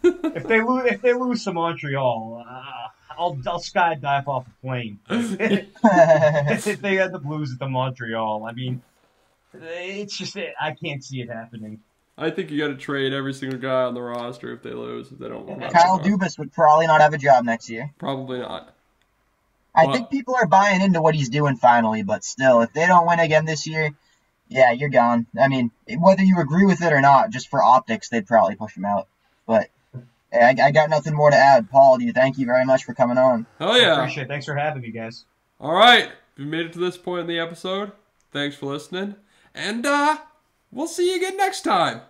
If they lose to Montreal, I'll skydive off a plane. If they had the Blues at the Montreal, I mean, it's just I can't see it happening. I think you got to trade every single guy on the roster if they lose. If they don't win. Kyle Dubas would probably not have a job next year. Probably not. I think people are buying into what he's doing finally, but still, if they don't win again this year, yeah, you're gone. I mean, whether you agree with it or not, just for optics, they'd probably push him out. But hey, I got nothing more to add. Paul, thank you very much for coming on. Oh yeah. Appreciate it. Thanks for having me, guys. All right. If you made it to this point in the episode, thanks for listening. And we'll see you again next time.